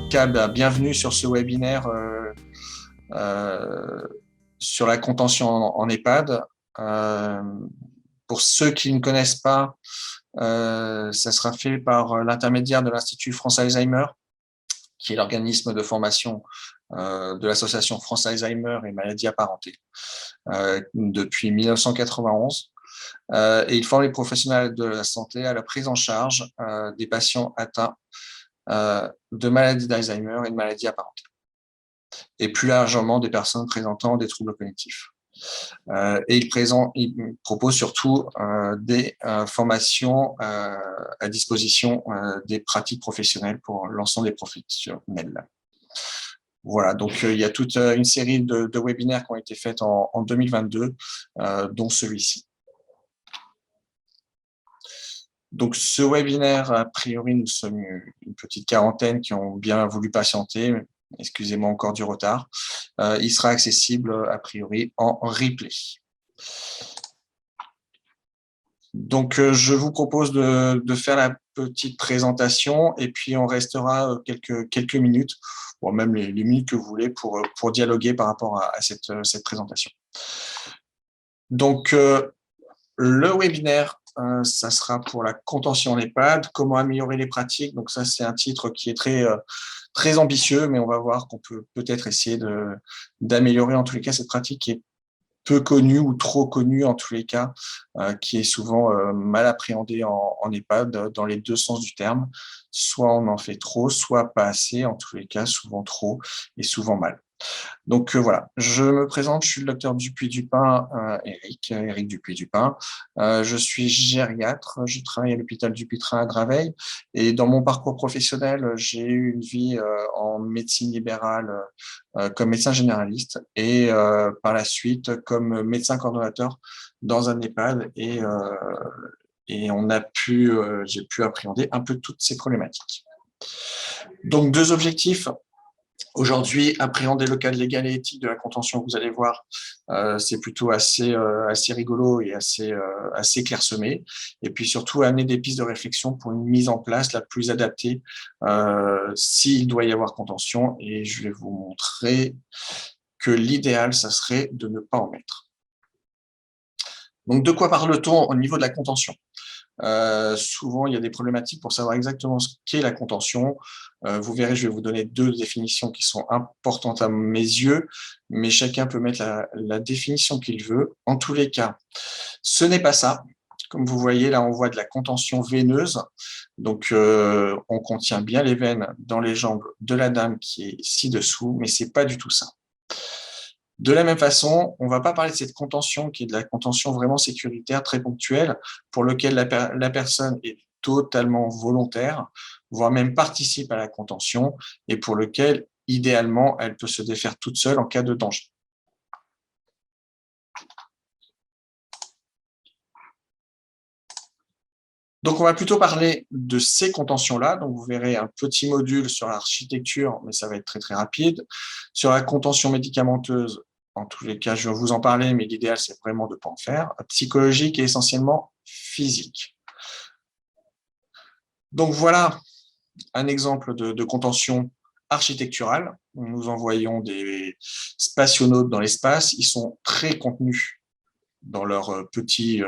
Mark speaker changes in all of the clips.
Speaker 1: cas, bienvenue sur ce webinaire euh, sur la contention en EHPAD. Euh, pour ceux qui ne connaissent pas, ça sera fait par l'intermédiaire de l'Institut France Alzheimer, qui est l'organisme de formation de l'association France Alzheimer et maladies apparentées depuis 1991. Et il forme les professionnels de la santé à la prise en charge des patients atteints de maladies d'Alzheimer et de maladies apparentées, et plus largement des personnes présentant des troubles cognitifs. Et il propose surtout des formations à disposition des pratiques professionnelles pour l'ensemble des professionnels. Voilà, donc il y a toute une série de webinaires qui ont été faits en 2022, dont celui-ci. Donc, ce webinaire, a priori, nous sommes une petite quarantaine qui ont bien voulu patienter. Excusez-moi encore du retard. Il sera accessible, a priori, en replay. Donc, je vous propose de faire la petite présentation et puis on restera quelques minutes, ou même les minutes que vous voulez, pour dialoguer par rapport à cette présentation. Donc, le webinaire, ça sera pour la contention en EHPAD, comment améliorer les pratiques. Donc ça, c'est un titre qui est très ambitieux, mais on va voir qu'on peut peut-être essayer d'améliorer en tous les cas cette pratique qui est peu connue ou trop connue en tous les cas, qui est souvent mal appréhendée en EHPAD dans les deux sens du terme. Soit on en fait trop, soit pas assez, en tous les cas souvent trop et souvent mal. Donc voilà, je me présente, je suis le docteur Dupuy-Dupin, Éric Dupuy-Dupin. Je suis gériatre, je travaille à l'hôpital Dupuytren à Draveil. Et dans mon parcours professionnel, j'ai eu une vie en médecine libérale comme médecin généraliste et par la suite comme médecin coordonnateur dans un EHPAD. Et j'ai pu appréhender un peu toutes ces problématiques. Donc deux objectifs. Aujourd'hui, appréhender le cadre légal et éthique de la contention, vous allez voir, c'est plutôt assez rigolo et assez clairsemé. Et puis surtout, amener des pistes de réflexion pour une mise en place la plus adaptée s'il doit y avoir contention. Et je vais vous montrer que l'idéal, ça serait de ne pas en mettre. Donc, de quoi parle-t-on au niveau de la contention ? Souvent, il y a des problématiques pour savoir exactement ce qu'est la contention. Vous verrez, je vais vous donner deux définitions qui sont importantes à mes yeux, mais chacun peut mettre la définition qu'il veut. En tous les cas, ce n'est pas ça. Comme vous voyez, là, on voit de la contention veineuse. Donc, on contient bien les veines dans les jambes de la dame qui est ci-dessous, mais c'est pas du tout ça. De la même façon, on ne va pas parler de cette contention qui est de la contention vraiment sécuritaire, très ponctuelle, pour laquelle la personne est totalement volontaire, voire même participe à la contention, et pour lequel, idéalement, elle peut se défaire toute seule en cas de danger. Donc, on va plutôt parler de ces contentions-là. Donc, vous verrez un petit module sur l'architecture, mais ça va être très rapide. Sur la contention médicamenteuse, en tous les cas, je vais vous en parler, mais l'idéal, c'est vraiment de ne pas en faire. Psychologique et essentiellement physique. Donc, voilà un exemple de contention architecturale. Nous envoyons des spationautes dans l'espace. Ils sont très contenus dans leur petit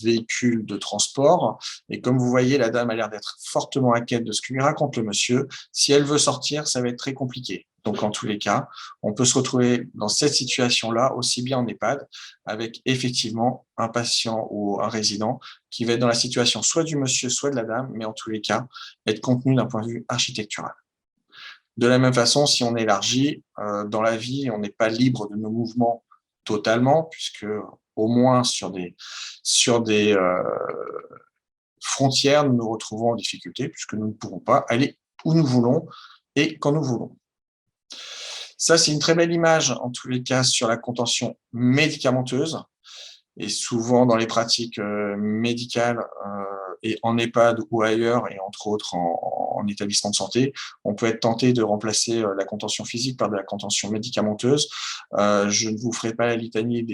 Speaker 1: véhicule de transport. Et comme vous voyez, la dame a l'air d'être fortement inquiète de ce que lui raconte le monsieur. Si elle veut sortir, ça va être très compliqué. Donc, en tous les cas, on peut se retrouver dans cette situation-là, aussi bien en EHPAD, avec effectivement un patient ou un résident qui va être dans la situation soit du monsieur, soit de la dame, mais en tous les cas, être contenu d'un point de vue architectural. De la même façon, si on élargit, dans la vie, on n'est pas libre de nos mouvements totalement, puisque au moins sur des frontières, nous nous retrouvons en difficulté, puisque nous ne pourrons pas aller où nous voulons et quand nous voulons. Ça, c'est une très belle image, en tous les cas, sur la contention médicamenteuse. Et souvent, dans les pratiques médicales et en EHPAD ou ailleurs, et entre autres en établissement de santé, on peut être tenté de remplacer la contention physique par de la contention médicamenteuse. Je ne vous ferai pas la litanie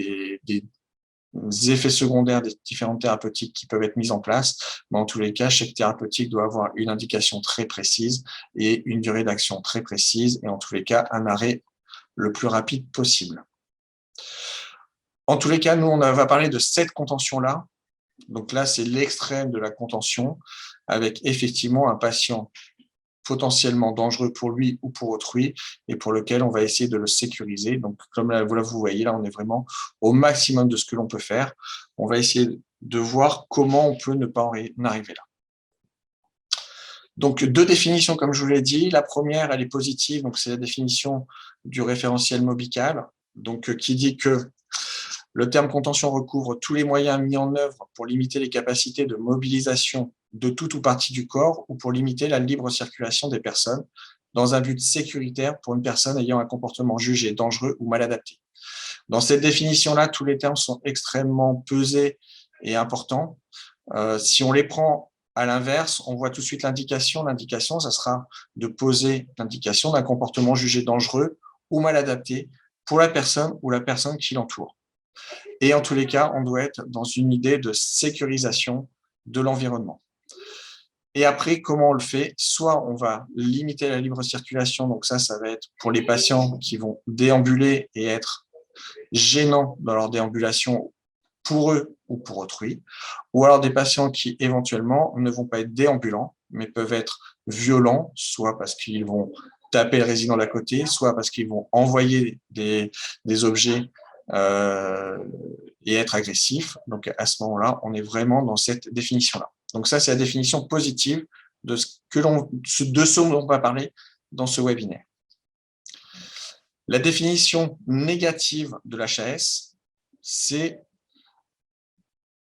Speaker 1: effets secondaires des différentes thérapeutiques qui peuvent être mises en place, mais en tous les cas, chaque thérapeutique doit avoir une indication très précise et une durée d'action très précise, et en tous les cas, un arrêt le plus rapide possible. En tous les cas, nous, on va parler de cette contention-là. Donc là, c'est l'extrême de la contention, avec effectivement un patient potentiellement dangereux pour lui ou pour autrui, et pour lequel on va essayer de le sécuriser. Donc, comme là, vous voyez, là, on est vraiment au maximum de ce que l'on peut faire. On va essayer de voir comment on peut ne pas en arriver là. Donc, deux définitions, comme je vous l'ai dit. La première, elle est positive, donc c'est la définition du référentiel Mobical, donc qui dit que le terme contention recouvre tous les moyens mis en œuvre pour limiter les capacités de mobilisation de tout ou partie du corps ou pour limiter la libre circulation des personnes dans un but sécuritaire pour une personne ayant un comportement jugé dangereux ou mal adapté. Dans cette définition-là, tous les termes sont extrêmement pesés et importants. Si on les prend à l'inverse, on voit tout de suite l'indication. L'indication, ça sera de poser l'indication d'un comportement jugé dangereux ou mal adapté pour la personne ou la personne qui l'entoure. Et en tous les cas, on doit être dans une idée de sécurisation de l'environnement. Et après, comment on le fait? Soit on va limiter la libre circulation, donc ça va être pour les patients qui vont déambuler et être gênants dans leur déambulation pour eux ou pour autrui, ou alors des patients qui éventuellement ne vont pas être déambulants, mais peuvent être violents, soit parce qu'ils vont taper le résident d'à côté, soit parce qu'ils vont envoyer des objets et être agressifs. Donc à ce moment-là, on est vraiment dans cette définition-là. Donc ça, c'est la définition positive de ce dont on va parler dans ce webinaire. La définition négative de l'HAS, c'est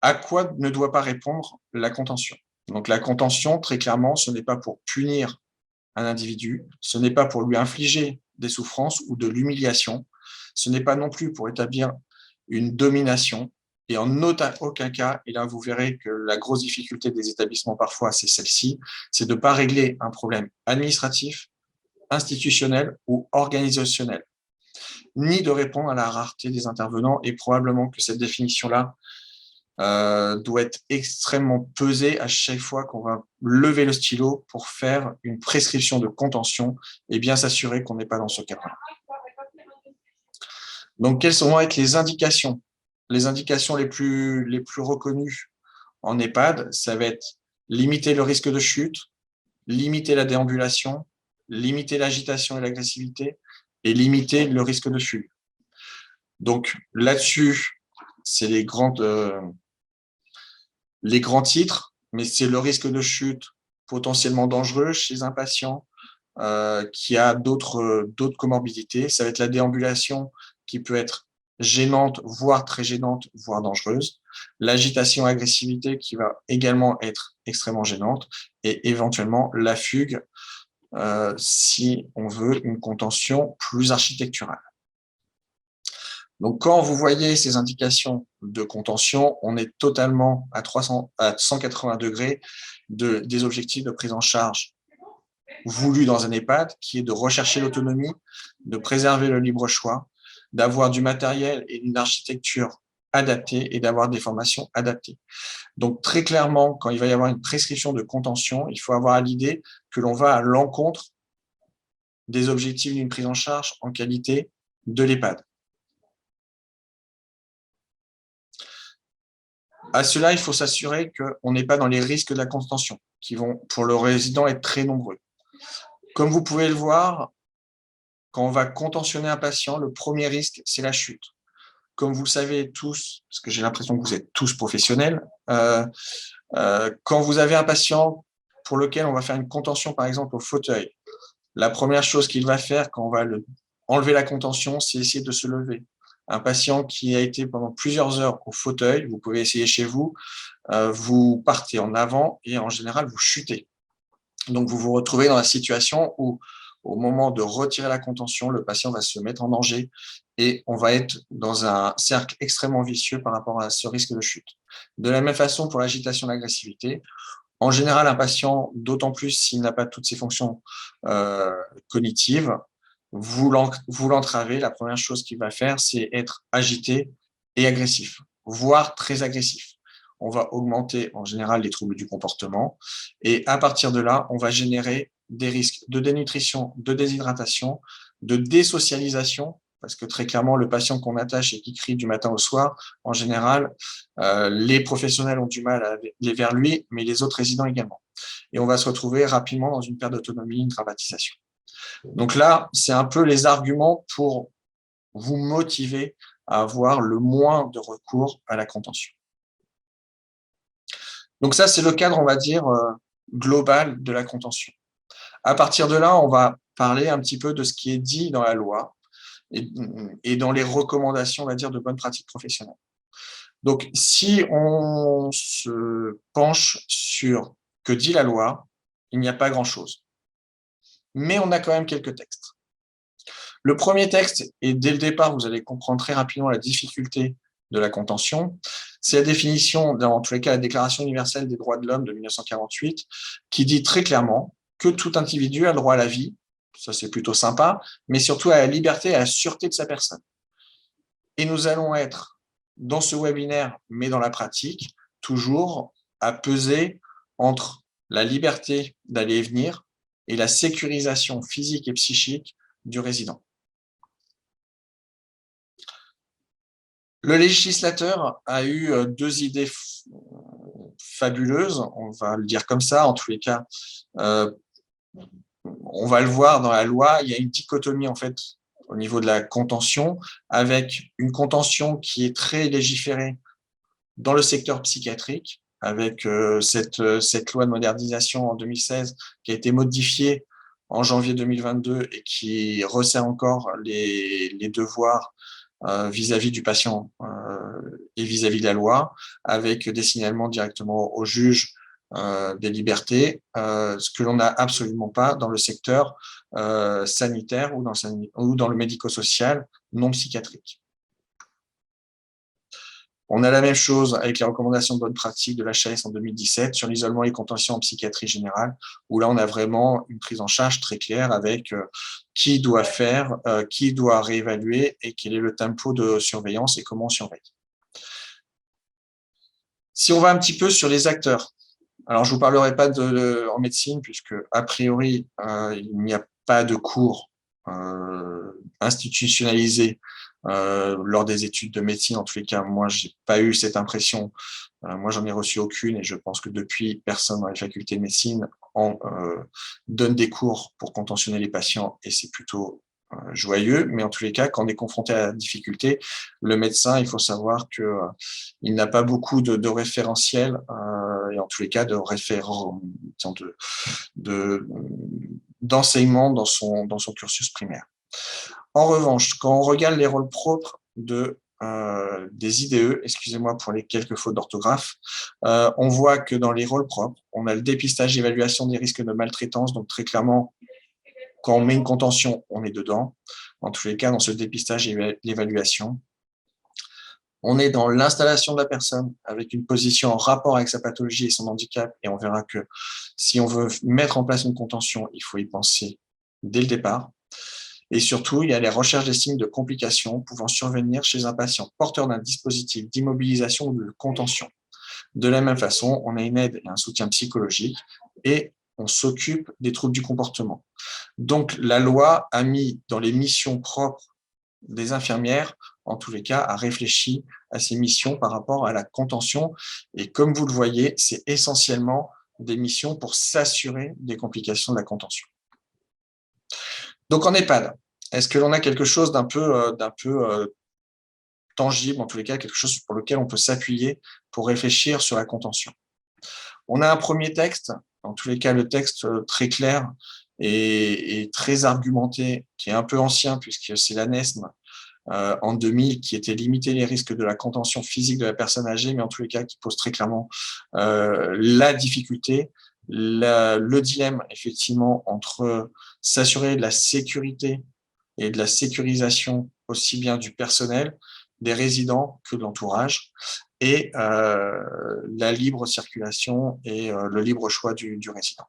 Speaker 1: à quoi ne doit pas répondre la contention. Donc la contention, très clairement, ce n'est pas pour punir un individu, ce n'est pas pour lui infliger des souffrances ou de l'humiliation, ce n'est pas non plus pour établir une domination, et en aucun cas, et là vous verrez que la grosse difficulté des établissements parfois, c'est celle-ci, c'est de ne pas régler un problème administratif, institutionnel ou organisationnel, ni de répondre à la rareté des intervenants, et probablement que cette définition-là doit être extrêmement pesée à chaque fois qu'on va lever le stylo pour faire une prescription de contention et bien s'assurer qu'on n'est pas dans ce cas-là. Donc, quelles vont être les indications? Les indications les plus reconnues en EHPAD, ça va être limiter le risque de chute, limiter la déambulation, limiter l'agitation et l'agressivité, et limiter le risque de fugue. Donc, là-dessus, c'est les grands titres, mais c'est le risque de chute potentiellement dangereux chez un patient qui a d'autres comorbidités. Ça va être la déambulation qui peut être gênante, voire très gênante, voire dangereuse. L'agitation, agressivité qui va également être extrêmement gênante, et éventuellement la fugue si on veut une contention plus architecturale. Donc, quand vous voyez ces indications de contention, on est totalement à 180 degrés des objectifs de prise en charge voulus dans un EHPAD, qui est de rechercher l'autonomie, de préserver le libre choix, d'avoir du matériel et une architecture adaptée et d'avoir des formations adaptées. Donc, très clairement, quand il va y avoir une prescription de contention, il faut avoir à l'idée que l'on va à l'encontre des objectifs d'une prise en charge en qualité de l'EHPAD. À cela, il faut s'assurer qu'on n'est pas dans les risques de la contention, qui vont, pour le résident, être très nombreux. Comme vous pouvez le voir, quand on va contentionner un patient, le premier risque, c'est la chute. Comme vous le savez tous, parce que j'ai l'impression que vous êtes tous professionnels, quand vous avez un patient pour lequel on va faire une contention, par exemple, au fauteuil, la première chose qu'il va faire quand on va enlever la contention, c'est essayer de se lever. Un patient qui a été pendant plusieurs heures au fauteuil, vous pouvez essayer chez vous, vous partez en avant et en général, vous chutez. Donc, vous vous retrouvez dans la situation où, au moment de retirer la contention, le patient va se mettre en danger et on va être dans un cercle extrêmement vicieux par rapport à ce risque de chute. De la même façon, pour l'agitation et l'agressivité, en général, un patient, d'autant plus s'il n'a pas toutes ses fonctions cognitives, vous l'entravez, la première chose qu'il va faire, c'est être agité et agressif. voire très agressif. On va augmenter en général les troubles du comportement et à partir de là, on va générer des risques de dénutrition, de déshydratation, de désocialisation, parce que très clairement, le patient qu'on attache et qui crie du matin au soir, en général, les professionnels ont du mal à aller vers lui, mais les autres résidents également. Et on va se retrouver rapidement dans une perte d'autonomie, une traumatisation. Donc là, c'est un peu les arguments pour vous motiver à avoir le moins de recours à la contention. Donc ça, c'est le cadre, on va dire, global de la contention. À partir de là, on va parler un petit peu de ce qui est dit dans la loi et dans les recommandations, on va dire, de bonnes pratiques professionnelles. Donc, si on se penche sur que dit la loi, il n'y a pas grand-chose. Mais on a quand même quelques textes. Le premier texte, et dès le départ, vous allez comprendre très rapidement la difficulté de la contention, c'est la définition, dans tous les cas, la Déclaration universelle des droits de l'homme de 1948, qui dit très clairement que tout individu a le droit à la vie, ça c'est plutôt sympa, mais surtout à la liberté et à la sûreté de sa personne. Et nous allons être, dans ce webinaire, mais dans la pratique, toujours à peser entre la liberté d'aller et venir et la sécurisation physique et psychique du résident. Le législateur a eu deux idées fabuleuses, on va le dire comme ça, en tous les cas, on va le voir dans la loi, il y a une dichotomie en fait au niveau de la contention, avec une contention qui est très légiférée dans le secteur psychiatrique, avec cette loi de modernisation en 2016 qui a été modifiée en janvier 2022 et qui resserre encore les devoirs vis-à-vis du patient et vis-à-vis de la loi, avec des signalements directement au juge des libertés, ce que l'on n'a absolument pas dans le secteur sanitaire ou dans le médico-social non psychiatrique. On a la même chose avec les recommandations de bonne pratique de l'HAS en 2017 sur l'isolement et les contentions en psychiatrie générale, où là, on a vraiment une prise en charge très claire avec qui doit faire, qui doit réévaluer et quel est le tempo de surveillance et comment on surveille. Si on va un petit peu sur les acteurs, alors je ne vous parlerai pas en médecine puisque a priori, il n'y a pas de cours institutionnalisés lors des études de médecine. En tous les cas, moi, je n'ai pas eu cette impression. Moi, j'en ai reçu aucune et je pense que depuis, personne dans les facultés de médecine donne des cours pour contentionner les patients et c'est plutôt joyeux. Mais en tous les cas, quand on est confronté à la difficulté, le médecin, il faut savoir qu'il n'a pas beaucoup de référentiels et en tous les cas de référents d'enseignement dans son cursus primaire. En revanche, quand on regarde les rôles propres des IDE, excusez-moi pour les quelques fautes d'orthographe, on voit que dans les rôles propres, on a le dépistage et évaluation des risques de maltraitance, donc très clairement, quand on met une contention, on est dedans. En tous les cas, dans ce dépistage et l'évaluation, on est dans l'installation de la personne avec une position en rapport avec sa pathologie et son handicap, et on verra que si on veut mettre en place une contention, il faut y penser dès le départ. Et surtout, il y a les recherches des signes de complications pouvant survenir chez un patient porteur d'un dispositif d'immobilisation ou de contention. De la même façon, on a une aide et un soutien psychologique et on s'occupe des troubles du comportement. Donc, la loi a mis dans les missions propres des infirmières, en tous les cas, a réfléchi à ces missions par rapport à la contention. Et comme vous le voyez, c'est essentiellement des missions pour s'assurer des complications de la contention. Donc, en EHPAD, est-ce que l'on a quelque chose d'un peu tangible, en tous les cas, quelque chose pour lequel on peut s'appuyer pour réfléchir sur la contention? On a un premier texte, en tous les cas, le texte très clair et très argumenté, qui est un peu ancien, puisque c'est l'ANESM en 2000 qui était limiter les risques de la contention physique de la personne âgée, mais en tous les cas, qui pose très clairement la difficulté, le dilemme, effectivement, entre s'assurer de la sécurité et de la sécurisation aussi bien du personnel, des résidents que de l'entourage, et la libre circulation et le libre choix du résident.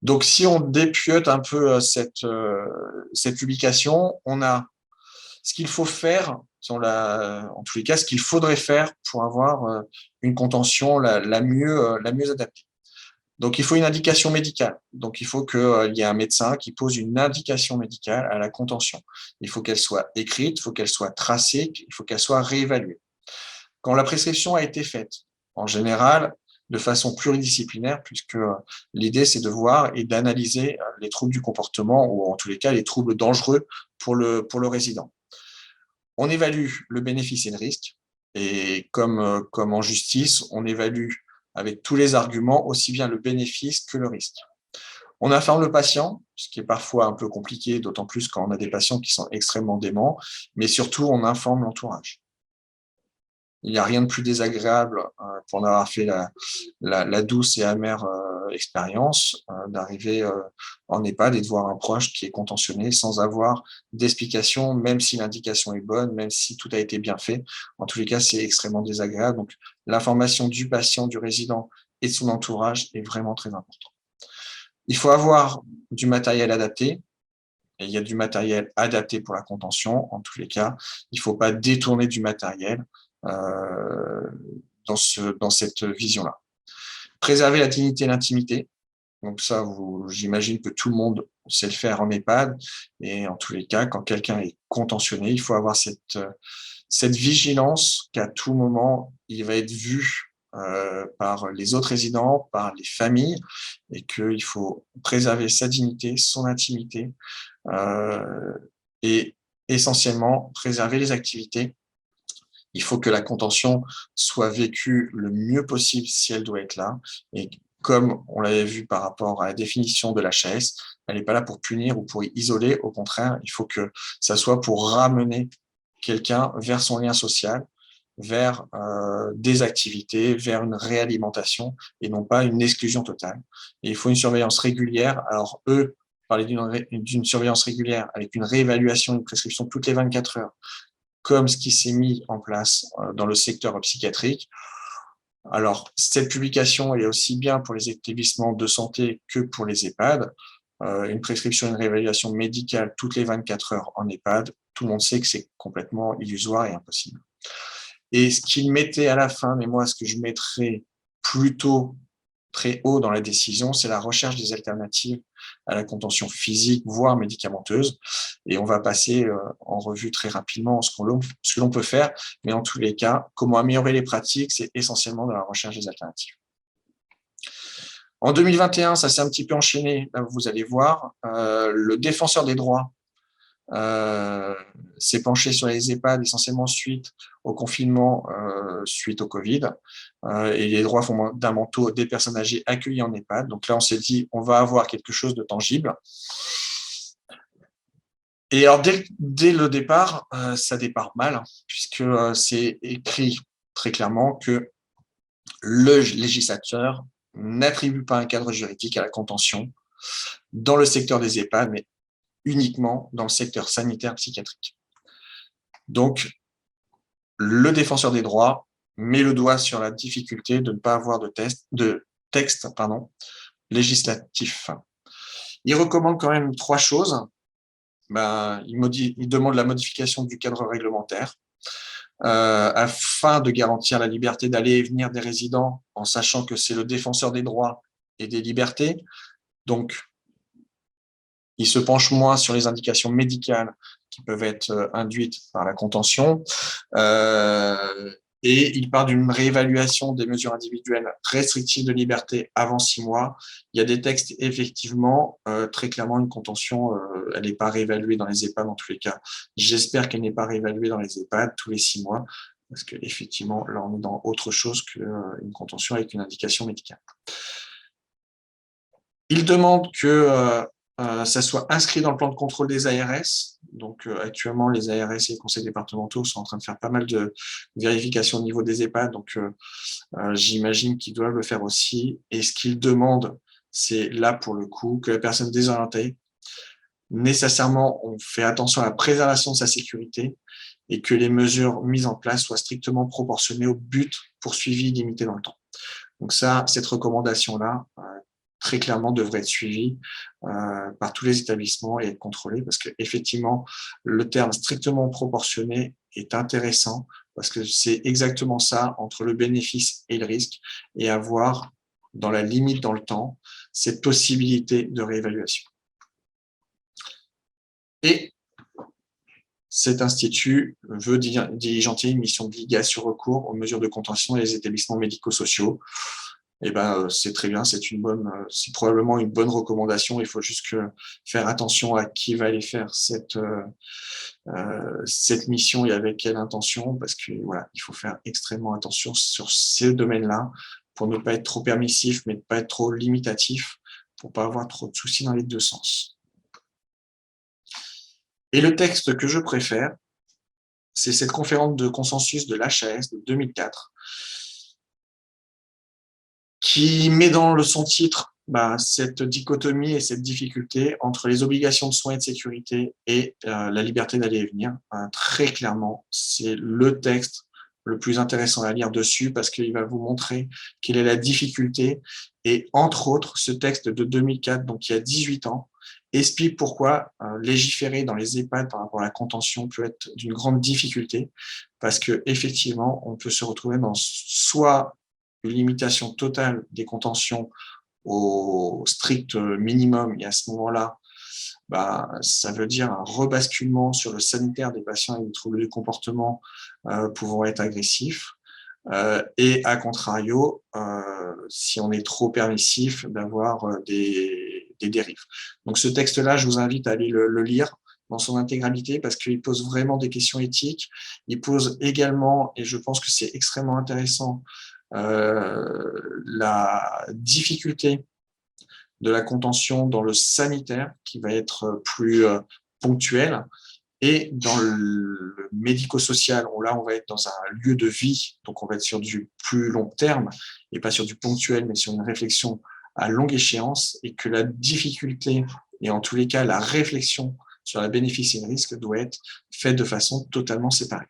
Speaker 1: Donc, si on dépiote un peu cette publication, on a ce qu'il faut faire en tous les cas, ce qu'il faudrait faire pour avoir une contention la mieux adaptée. Donc, il faut une indication médicale. Donc, il faut qu'il y ait un médecin qui pose une indication médicale à la contention. Il faut qu'elle soit écrite, il faut qu'elle soit tracée, il faut qu'elle soit réévaluée. Quand la prescription a été faite, en général, de façon pluridisciplinaire, puisque l'idée, c'est de voir et d'analyser les troubles du comportement, ou en tous les cas, les troubles dangereux pour le résident. On évalue le bénéfice et le risque, et comme en justice, on évalue avec tous les arguments, aussi bien le bénéfice que le risque. On informe le patient, ce qui est parfois un peu compliqué, d'autant plus quand on a des patients qui sont extrêmement déments, mais surtout, on informe l'entourage. Il n'y a rien de plus désagréable pour en avoir fait la douce et amère expérience d'arriver en EHPAD et de voir un proche qui est contentionné sans avoir d'explication, même si l'indication est bonne, même si tout a été bien fait. En tous les cas, c'est extrêmement désagréable. Donc, l'information du patient, du résident et de son entourage est vraiment très importante. Il faut avoir du matériel adapté. Et il y a du matériel adapté pour la contention. En tous les cas, il ne faut pas détourner du matériel dans cette vision-là. Préserver la dignité et l'intimité. Donc ça, j'imagine que tout le monde sait le faire en EHPAD. Et en tous les cas, quand quelqu'un est contentionné, il faut avoir cette vigilance qu'à tout moment, il va être vu par les autres résidents, par les familles, et qu'il faut préserver sa dignité, son intimité, et essentiellement préserver les activités. Il faut que la contention soit vécue le mieux possible si elle doit être là. Et comme on l'avait vu par rapport à la définition de l'HAS, elle n'est pas là pour punir ou pour isoler. Au contraire, il faut que ça soit pour ramener quelqu'un vers son lien social, vers des activités, vers une réalimentation et non pas une exclusion totale. Et il faut une surveillance régulière. Alors eux parlaient d'une surveillance régulière avec une réévaluation, une prescription toutes les 24 heures, comme ce qui s'est mis en place dans le secteur psychiatrique. Alors, cette publication est aussi bien pour les établissements de santé que pour les EHPAD. Une prescription, une réévaluation médicale toutes les 24 heures en EHPAD, tout le monde sait que c'est complètement illusoire et impossible. Et ce qu'il mettait à la fin, mais moi, ce que je mettrais plutôt très haut dans la décision, c'est la recherche des alternatives à la contention physique, voire médicamenteuse. Et on va passer en revue très rapidement ce que l'on peut faire. Mais en tous les cas, comment améliorer les pratiques, c'est essentiellement dans la recherche des alternatives. En 2021, ça s'est un petit peu enchaîné. Là, vous allez voir, le défenseur des droits s'est penché sur les EHPAD essentiellement suite au confinement, suite au Covid, et les droits fondamentaux des personnes âgées accueillies en EHPAD. Donc là, on s'est dit, on va avoir quelque chose de tangible. Et alors, dès le départ, ça départ mal, puisque c'est écrit très clairement que le législateur n'attribue pas un cadre juridique à la contention dans le secteur des EHPAD, mais uniquement dans le secteur sanitaire psychiatrique. Donc, le défenseur des droits met le doigt sur la difficulté de ne pas avoir de texte législatif. Il recommande quand même 3 choses. Il demande la modification du cadre réglementaire afin de garantir la liberté d'aller et venir des résidents en sachant que c'est le défenseur des droits et des libertés. Donc, il se penche moins sur les indications médicales qui peuvent être induites par la contention. Et il part d'une réévaluation des mesures individuelles restrictives de liberté avant 6 mois. Il y a des textes, effectivement, très clairement, une contention, elle n'est pas réévaluée dans les EHPAD, en tous les cas. J'espère qu'elle n'est pas réévaluée dans les EHPAD tous les 6 mois, parce qu'effectivement, là, on est dans autre chose qu'une contention avec une indication médicale. Il demande que ça soit inscrit dans le plan de contrôle des ARS. Donc, actuellement, les ARS et les conseils départementaux sont en train de faire pas mal de vérifications au niveau des EHPAD. Donc, j'imagine qu'ils doivent le faire aussi. Et ce qu'ils demandent, c'est là, pour le coup, que la personne désorientée, nécessairement, on fait attention à la préservation de sa sécurité et que les mesures mises en place soient strictement proportionnées au but poursuivi limité dans le temps. Donc ça, cette recommandation-là, très clairement devrait être suivi par tous les établissements et être contrôlé, parce qu'effectivement, le terme strictement proportionné est intéressant, parce que c'est exactement ça, entre le bénéfice et le risque, et avoir, dans la limite dans le temps, cette possibilité de réévaluation. Et cet institut veut diligenter une mission de l'IGA sur recours aux mesures de contention des établissements médico-sociaux. Eh ben, c'est très bien, c'est probablement une bonne recommandation. Il faut juste faire attention à qui va aller faire cette mission et avec quelle intention, parce que voilà, il faut faire extrêmement attention sur ces domaines-là pour ne pas être trop permissif, mais ne pas être trop limitatif, pour pas avoir trop de soucis dans les deux sens. Et le texte que je préfère, c'est cette conférence de consensus de l'HAS de 2004, qui met dans son titre cette dichotomie et cette difficulté entre les obligations de soins et de sécurité et la liberté d'aller et venir. Très clairement, c'est le texte le plus intéressant à lire dessus, parce qu'il va vous montrer quelle est la difficulté. Et entre autres, ce texte de 2004, donc il y a 18 ans, explique pourquoi légiférer dans les EHPAD par rapport à la contention peut être d'une grande difficulté, parce qu'effectivement, on peut se retrouver dans soit une limitation totale des contentions au strict minimum, et à ce moment-là, ça veut dire un rebasculement sur le sanitaire des patients avec des troubles du comportement pouvant être agressifs, et à contrario, si on est trop permissif, d'avoir des dérives. Donc ce texte-là, je vous invite à aller le lire dans son intégralité, parce qu'il pose vraiment des questions éthiques. Il pose également, et je pense que c'est extrêmement intéressant, la difficulté de la contention dans le sanitaire, qui va être plus ponctuelle, et dans le médico-social, où là, on va être dans un lieu de vie, donc on va être sur du plus long terme, et pas sur du ponctuel, mais sur une réflexion à longue échéance, et que la difficulté, et en tous les cas la réflexion sur la bénéfice et le risque, doit être faite de façon totalement séparée.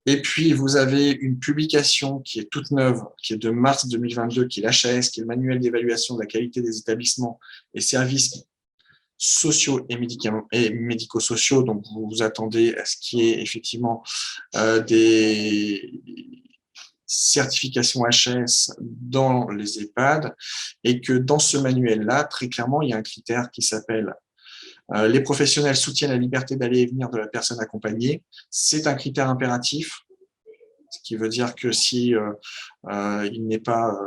Speaker 1: Et puis, vous avez une publication qui est toute neuve, qui est de mars 2022, qui est l'HAS, qui est le manuel d'évaluation de la qualité des établissements et services sociaux et médico-sociaux. Donc, vous vous attendez à ce qu'il y ait effectivement des certifications HAS dans les EHPAD, et que dans ce manuel-là, très clairement, il y a un critère qui s'appelle les professionnels soutiennent la liberté d'aller et venir de la personne accompagnée. C'est un critère impératif, ce qui veut dire que si il n'est pas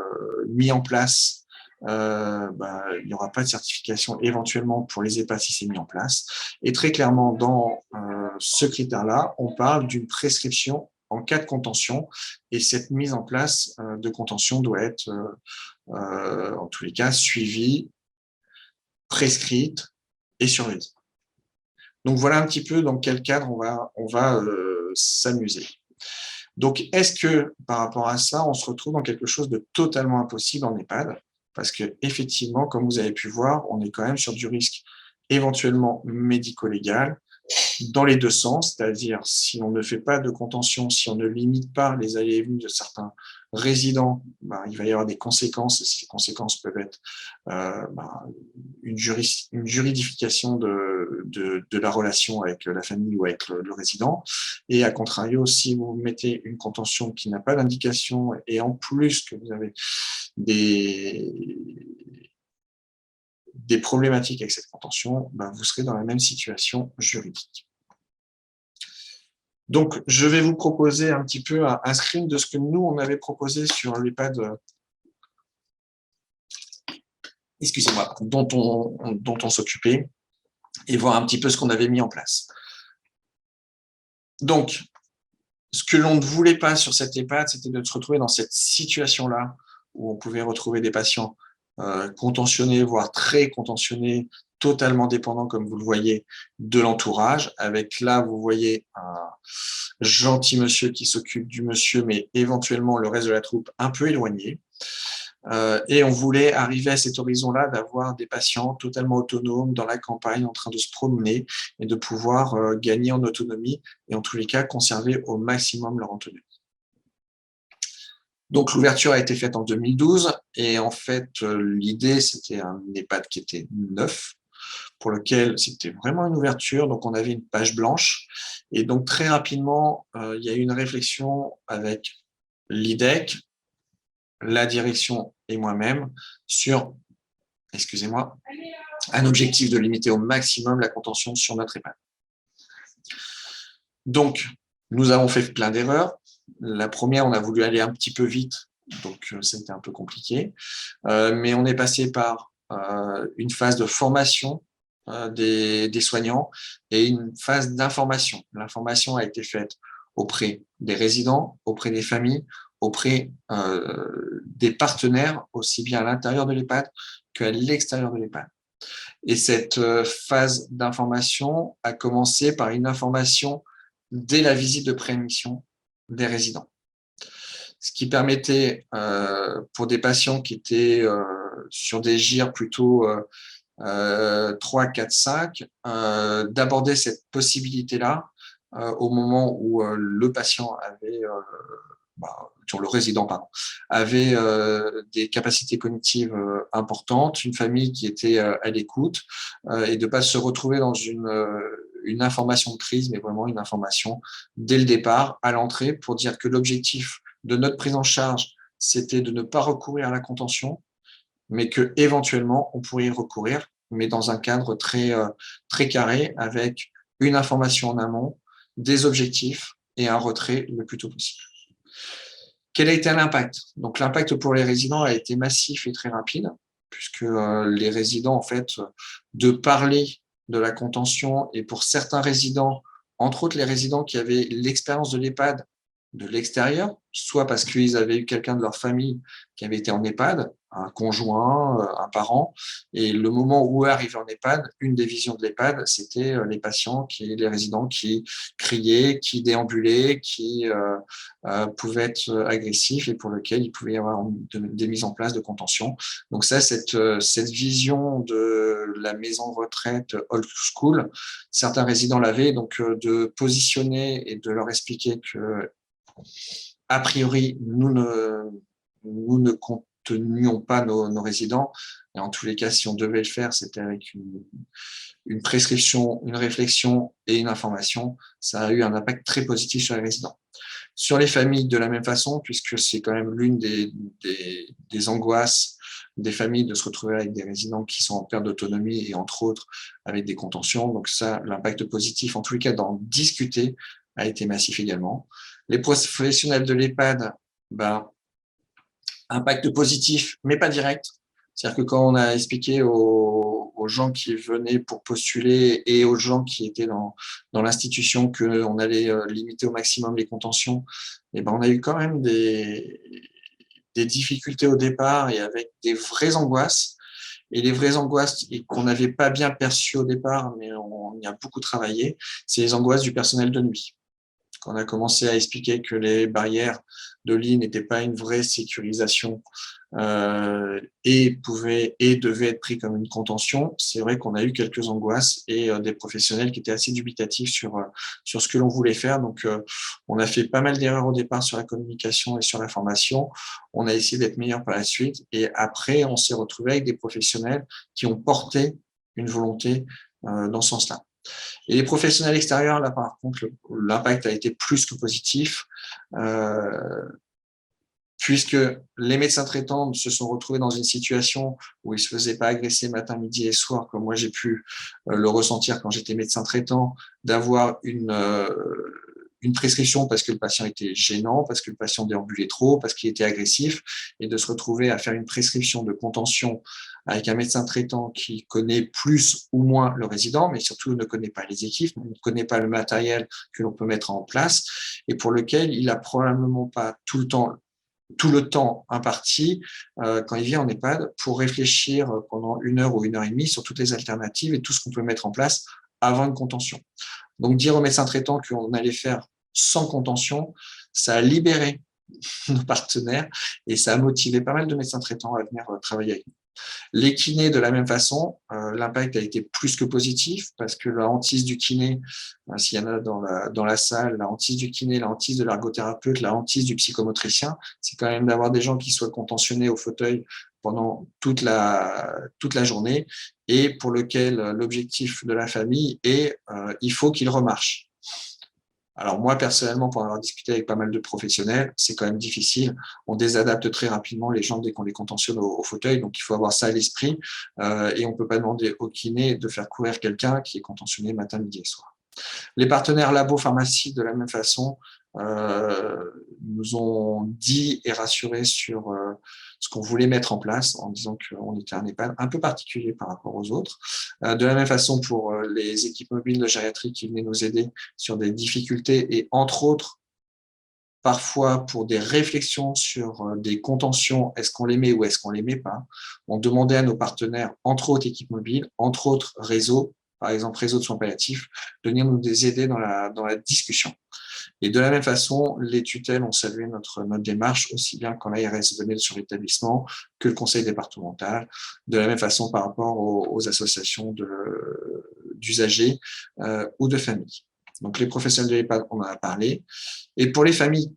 Speaker 1: mis en place, il n'y aura pas de certification éventuellement pour les EHPAD si c'est mis en place. Et très clairement, dans ce critère-là, on parle d'une prescription en cas de contention, et cette mise en place de contention doit être, en tous les cas, suivie, prescrite et surveillée. Donc voilà un petit peu dans quel cadre on va s'amuser. Donc, est-ce que par rapport à ça, on se retrouve dans quelque chose de totalement impossible en EHPAD? Parce qu'effectivement, comme vous avez pu voir, on est quand même sur du risque éventuellement médico-légal dans les deux sens, c'est-à-dire si on ne fait pas de contention, si on ne limite pas les allées et venues de certains résidents, il va y avoir des conséquences, et ces conséquences peuvent être une juridification de la relation avec la famille ou avec le résident. Et à contrario, si vous mettez une contention qui n'a pas d'indication, et en plus que vous avez des problématiques avec cette contention, vous serez dans la même situation juridique. Donc, je vais vous proposer un petit peu un screen de ce que nous, on avait proposé sur l'EHPAD, excusez-moi, dont on s'occupait, et voir un petit peu ce qu'on avait mis en place. Donc, ce que l'on ne voulait pas sur cette EHPAD, c'était de se retrouver dans cette situation-là, où on pouvait retrouver des patients contentionnés, voire très contentionnés, totalement dépendants, comme vous le voyez, de l'entourage, avec là, vous voyez un gentil monsieur qui s'occupe du monsieur, mais éventuellement le reste de la troupe un peu éloigné. Et on voulait arriver à cet horizon-là d'avoir des patients totalement autonomes dans la campagne, en train de se promener et de pouvoir gagner en autonomie et en tous les cas conserver au maximum leur autonomie. Donc, l'ouverture a été faite en 2012 et en fait, l'idée, c'était un EHPAD qui était neuf, pour lequel c'était vraiment une ouverture. Donc, on avait une page blanche et donc très rapidement, il y a eu une réflexion avec l'IDEC, la direction et moi-même sur, excusez-moi, un objectif de limiter au maximum la contention sur notre EHPAD. Donc, nous avons fait plein d'erreurs. La première, on a voulu aller un petit peu vite, donc c'était un peu compliqué. Mais on est passé par une phase de formation des soignants et une phase d'information. L'information a été faite auprès des résidents, auprès des familles, auprès des partenaires, aussi bien à l'intérieur de l'EHPAD qu'à l'extérieur de l'EHPAD. Et cette phase d'information a commencé par une information dès la visite de préadmission des résidents. Ce qui permettait, pour des patients qui étaient sur des GIR plutôt 3, 4, 5, d'aborder cette possibilité-là au moment où le patient avait, sur le résident, pardon, avait des capacités cognitives importantes, une famille qui était à l'écoute, et de ne pas se retrouver dans une information de crise, mais vraiment une information dès le départ, à l'entrée, pour dire que l'objectif de notre prise en charge, c'était de ne pas recourir à la contention, mais que éventuellement on pourrait y recourir, mais dans un cadre très carré, avec une information en amont, des objectifs et un retrait le plus tôt possible. Quel a été l'impact? Donc l'impact pour les résidents a été massif et très rapide, puisque les résidents, en fait, de parler de la contention, et pour certains résidents, entre autres les résidents qui avaient l'expérience de l'EHPAD de l'extérieur, soit parce qu'ils avaient eu quelqu'un de leur famille qui avait été en EHPAD, un conjoint, un parent, et le moment où arrivé en EHPAD, une des visions de l'EHPAD, c'était les patients, les résidents qui criaient, qui déambulaient, qui pouvaient être agressifs et pour lesquels il pouvait y avoir des mises en place de contention. Donc ça, cette vision de la maison de retraite old school, certains résidents l'avaient, donc de positionner et de leur expliquer que a priori, nous ne contenions pas nos résidents. Et en tous les cas, si on devait le faire, c'était avec une prescription, une réflexion et une information. Ça a eu un impact très positif sur les résidents. Sur les familles, de la même façon, puisque c'est quand même l'une des angoisses des familles de se retrouver avec des résidents qui sont en perte d'autonomie et entre autres avec des contentions. Donc ça, l'impact positif, en tous les cas, d'en discuter, a été massif également. Les professionnels de l'EHPAD, impact positif, mais pas direct. C'est-à-dire que quand on a expliqué aux gens qui venaient pour postuler et aux gens qui étaient dans l'institution qu'on allait limiter au maximum les contentions, on a eu quand même des difficultés au départ et avec des vraies angoisses. Et les vraies angoisses qu'on n'avait pas bien perçues au départ, mais on y a beaucoup travaillé, c'est les angoisses du personnel de nuit. Quand on a commencé à expliquer que les barrières de lit n'étaient pas une vraie sécurisation et devaient être pris comme une contention, c'est vrai qu'on a eu quelques angoisses et des professionnels qui étaient assez dubitatifs sur ce que l'on voulait faire. Donc, on a fait pas mal d'erreurs au départ sur la communication et sur la formation. On a essayé d'être meilleur par la suite et après, on s'est retrouvé avec des professionnels qui ont porté une volonté dans ce sens-là. Et les professionnels extérieurs, là, par contre, l'impact a été plus que positif, puisque les médecins traitants se sont retrouvés dans une situation où ils ne se faisaient pas agresser matin, midi et soir, comme moi j'ai pu le ressentir quand j'étais médecin traitant, d'avoir une prescription parce que le patient était gênant, parce que le patient déambulait trop, parce qu'il était agressif, et de se retrouver à faire une prescription de contention avec un médecin traitant qui connaît plus ou moins le résident, mais surtout ne connaît pas les équipes, ne connaît pas le matériel que l'on peut mettre en place, et pour lequel il n'a probablement pas tout le temps imparti quand il vient en EHPAD pour réfléchir pendant 1 heure ou 1 heure et demie sur toutes les alternatives et tout ce qu'on peut mettre en place avant une contention. Donc, dire aux médecins traitants qu'on allait faire sans contention, ça a libéré nos partenaires et ça a motivé pas mal de médecins traitants à venir travailler avec nous. Les kinés, de la même façon, l'impact a été plus que positif parce que la hantise du kiné, s'il y en a dans la salle, la hantise du kiné, la hantise de l'ergothérapeute, la hantise du psychomotricien, c'est quand même d'avoir des gens qui soient contentionnés au fauteuil pendant toute la journée et pour lequel l'objectif de la famille est il faut qu'il remarche. Alors moi, personnellement, pour avoir discuté avec pas mal de professionnels, c'est quand même difficile. On désadapte très rapidement les gens dès qu'on les contentionne au fauteuil, donc il faut avoir ça à l'esprit. Et on ne peut pas demander au kiné de faire courir quelqu'un qui est contentionné matin, midi et soir. Les partenaires labo-pharmacie, de la même façon, nous ont dit et rassuré sur ce qu'on voulait mettre en place en disant qu'on était un EHPAD un peu particulier par rapport aux autres. De la même façon pour les équipes mobiles de gériatrie qui venaient nous aider sur des difficultés et entre autres, parfois pour des réflexions sur des contentions, est-ce qu'on les met ou est-ce qu'on les met pas, on demandait à nos partenaires, entre autres équipes mobiles, entre autres réseaux, par exemple réseau de soins palliatifs, de venir nous aider dans la discussion. Et de la même façon, les tutelles ont salué notre démarche, aussi bien quand l'ARS venait sur l'établissement que le conseil départemental, de la même façon par rapport aux associations d'usagers ou de familles. Donc les professionnels de l'EHPAD, on en a parlé. Et pour les familles,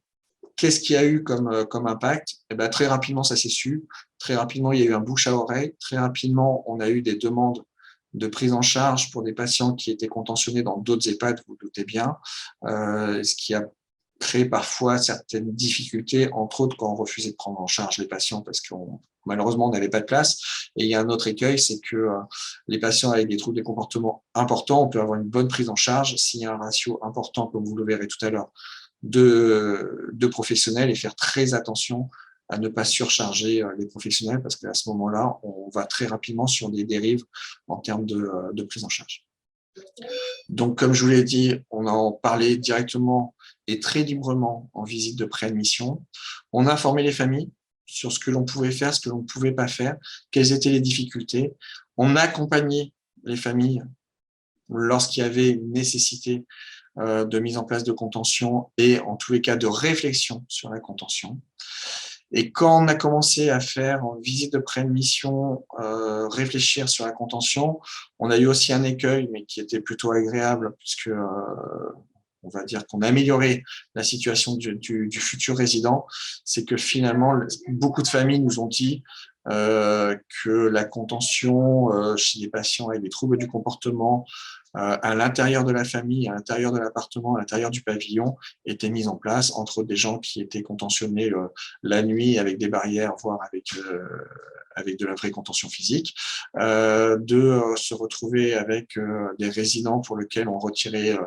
Speaker 1: qu'est-ce qu'il y a eu comme impact? Eh ben, très rapidement, ça s'est su. Très rapidement, il y a eu un bouche à oreille. Très rapidement, on a eu des demandes de prise en charge pour des patients qui étaient contentionnés dans d'autres EHPAD, vous vous doutez bien, ce qui a créé parfois certaines difficultés, entre autres quand on refusait de prendre en charge les patients parce que malheureusement, on n'avait pas de place. Et il y a un autre écueil, c'est que les patients avec des troubles des comportements importants, on peut avoir une bonne prise en charge s'il y a un ratio important, comme vous le verrez tout à l'heure, de professionnels et faire très attention à ne pas surcharger les professionnels parce qu'à ce moment-là, on va très rapidement sur des dérives en termes de prise en charge. Donc, comme je vous l'ai dit, on en parlait directement et très librement en visite de préadmission. On a informé les familles sur ce que l'on pouvait faire, ce que l'on ne pouvait pas faire, quelles étaient les difficultés. On accompagnait les familles lorsqu'il y avait une nécessité de mise en place de contention et en tous les cas de réflexion sur la contention. Et quand on a commencé à faire en visite de préadmission, réfléchir sur la contention, on a eu aussi un écueil, mais qui était plutôt agréable, puisque on va dire qu'on a amélioré la situation du futur résident, c'est que finalement, beaucoup de familles nous ont dit que la contention chez les patients avec des troubles du comportement à l'intérieur de la famille, à l'intérieur de l'appartement, à l'intérieur du pavillon, était mise en place entre des gens qui étaient contentionnés la nuit avec des barrières, voire avec de la vraie contention physique, se retrouver avec des résidents pour lesquels on retirait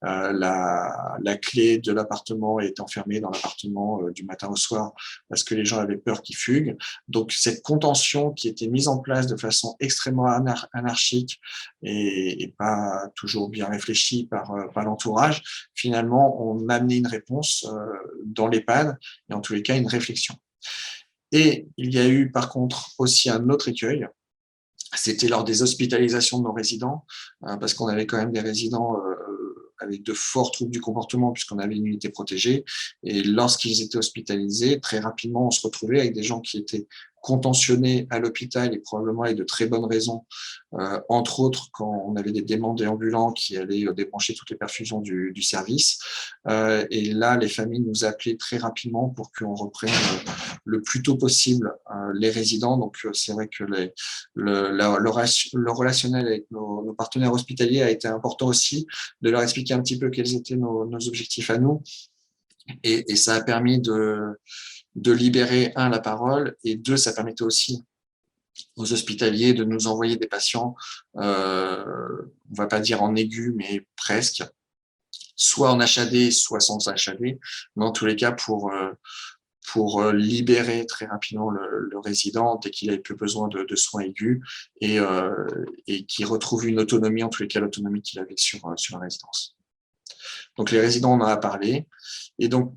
Speaker 1: la clé de l'appartement et est enfermé dans l'appartement du matin au soir parce que les gens avaient peur qu'ils fuguent. Donc cette contention qui était mise en place de façon extrêmement anarchique et pas toujours bien réfléchie par l'entourage, finalement on amenait une réponse dans l'EHPAD et en tous les cas une réflexion. Et il y a eu par contre aussi un autre écueil, c'était lors des hospitalisations de nos résidents, parce qu'on avait quand même des résidents avec de forts troubles du comportement puisqu'on avait une unité protégée. Et lorsqu'ils étaient hospitalisés, très rapidement, on se retrouvait avec des gens qui étaient contentionnés à l'hôpital et probablement avec de très bonnes raisons, entre autres quand on avait des déments déambulants qui allaient débrancher toutes les perfusions du service. Et là, les familles nous appelaient très rapidement pour qu'on reprenne le plus tôt possible les résidents. Donc, c'est vrai que le relationnel avec nos partenaires hospitaliers a été important aussi, de leur expliquer un petit peu quels étaient nos objectifs à nous. Et ça a permis de libérer, la parole, et deux, ça permettait aussi aux hospitaliers de nous envoyer des patients, on ne va pas dire en aigu, mais presque, soit en HAD, soit sans HAD, mais en tous les cas pour libérer très rapidement le résident dès qu'il avait plus besoin de soins aigus et qui retrouve une autonomie, en tous les cas l'autonomie qu'il avait sur la résidence. Donc les résidents, on en a parlé. Et donc,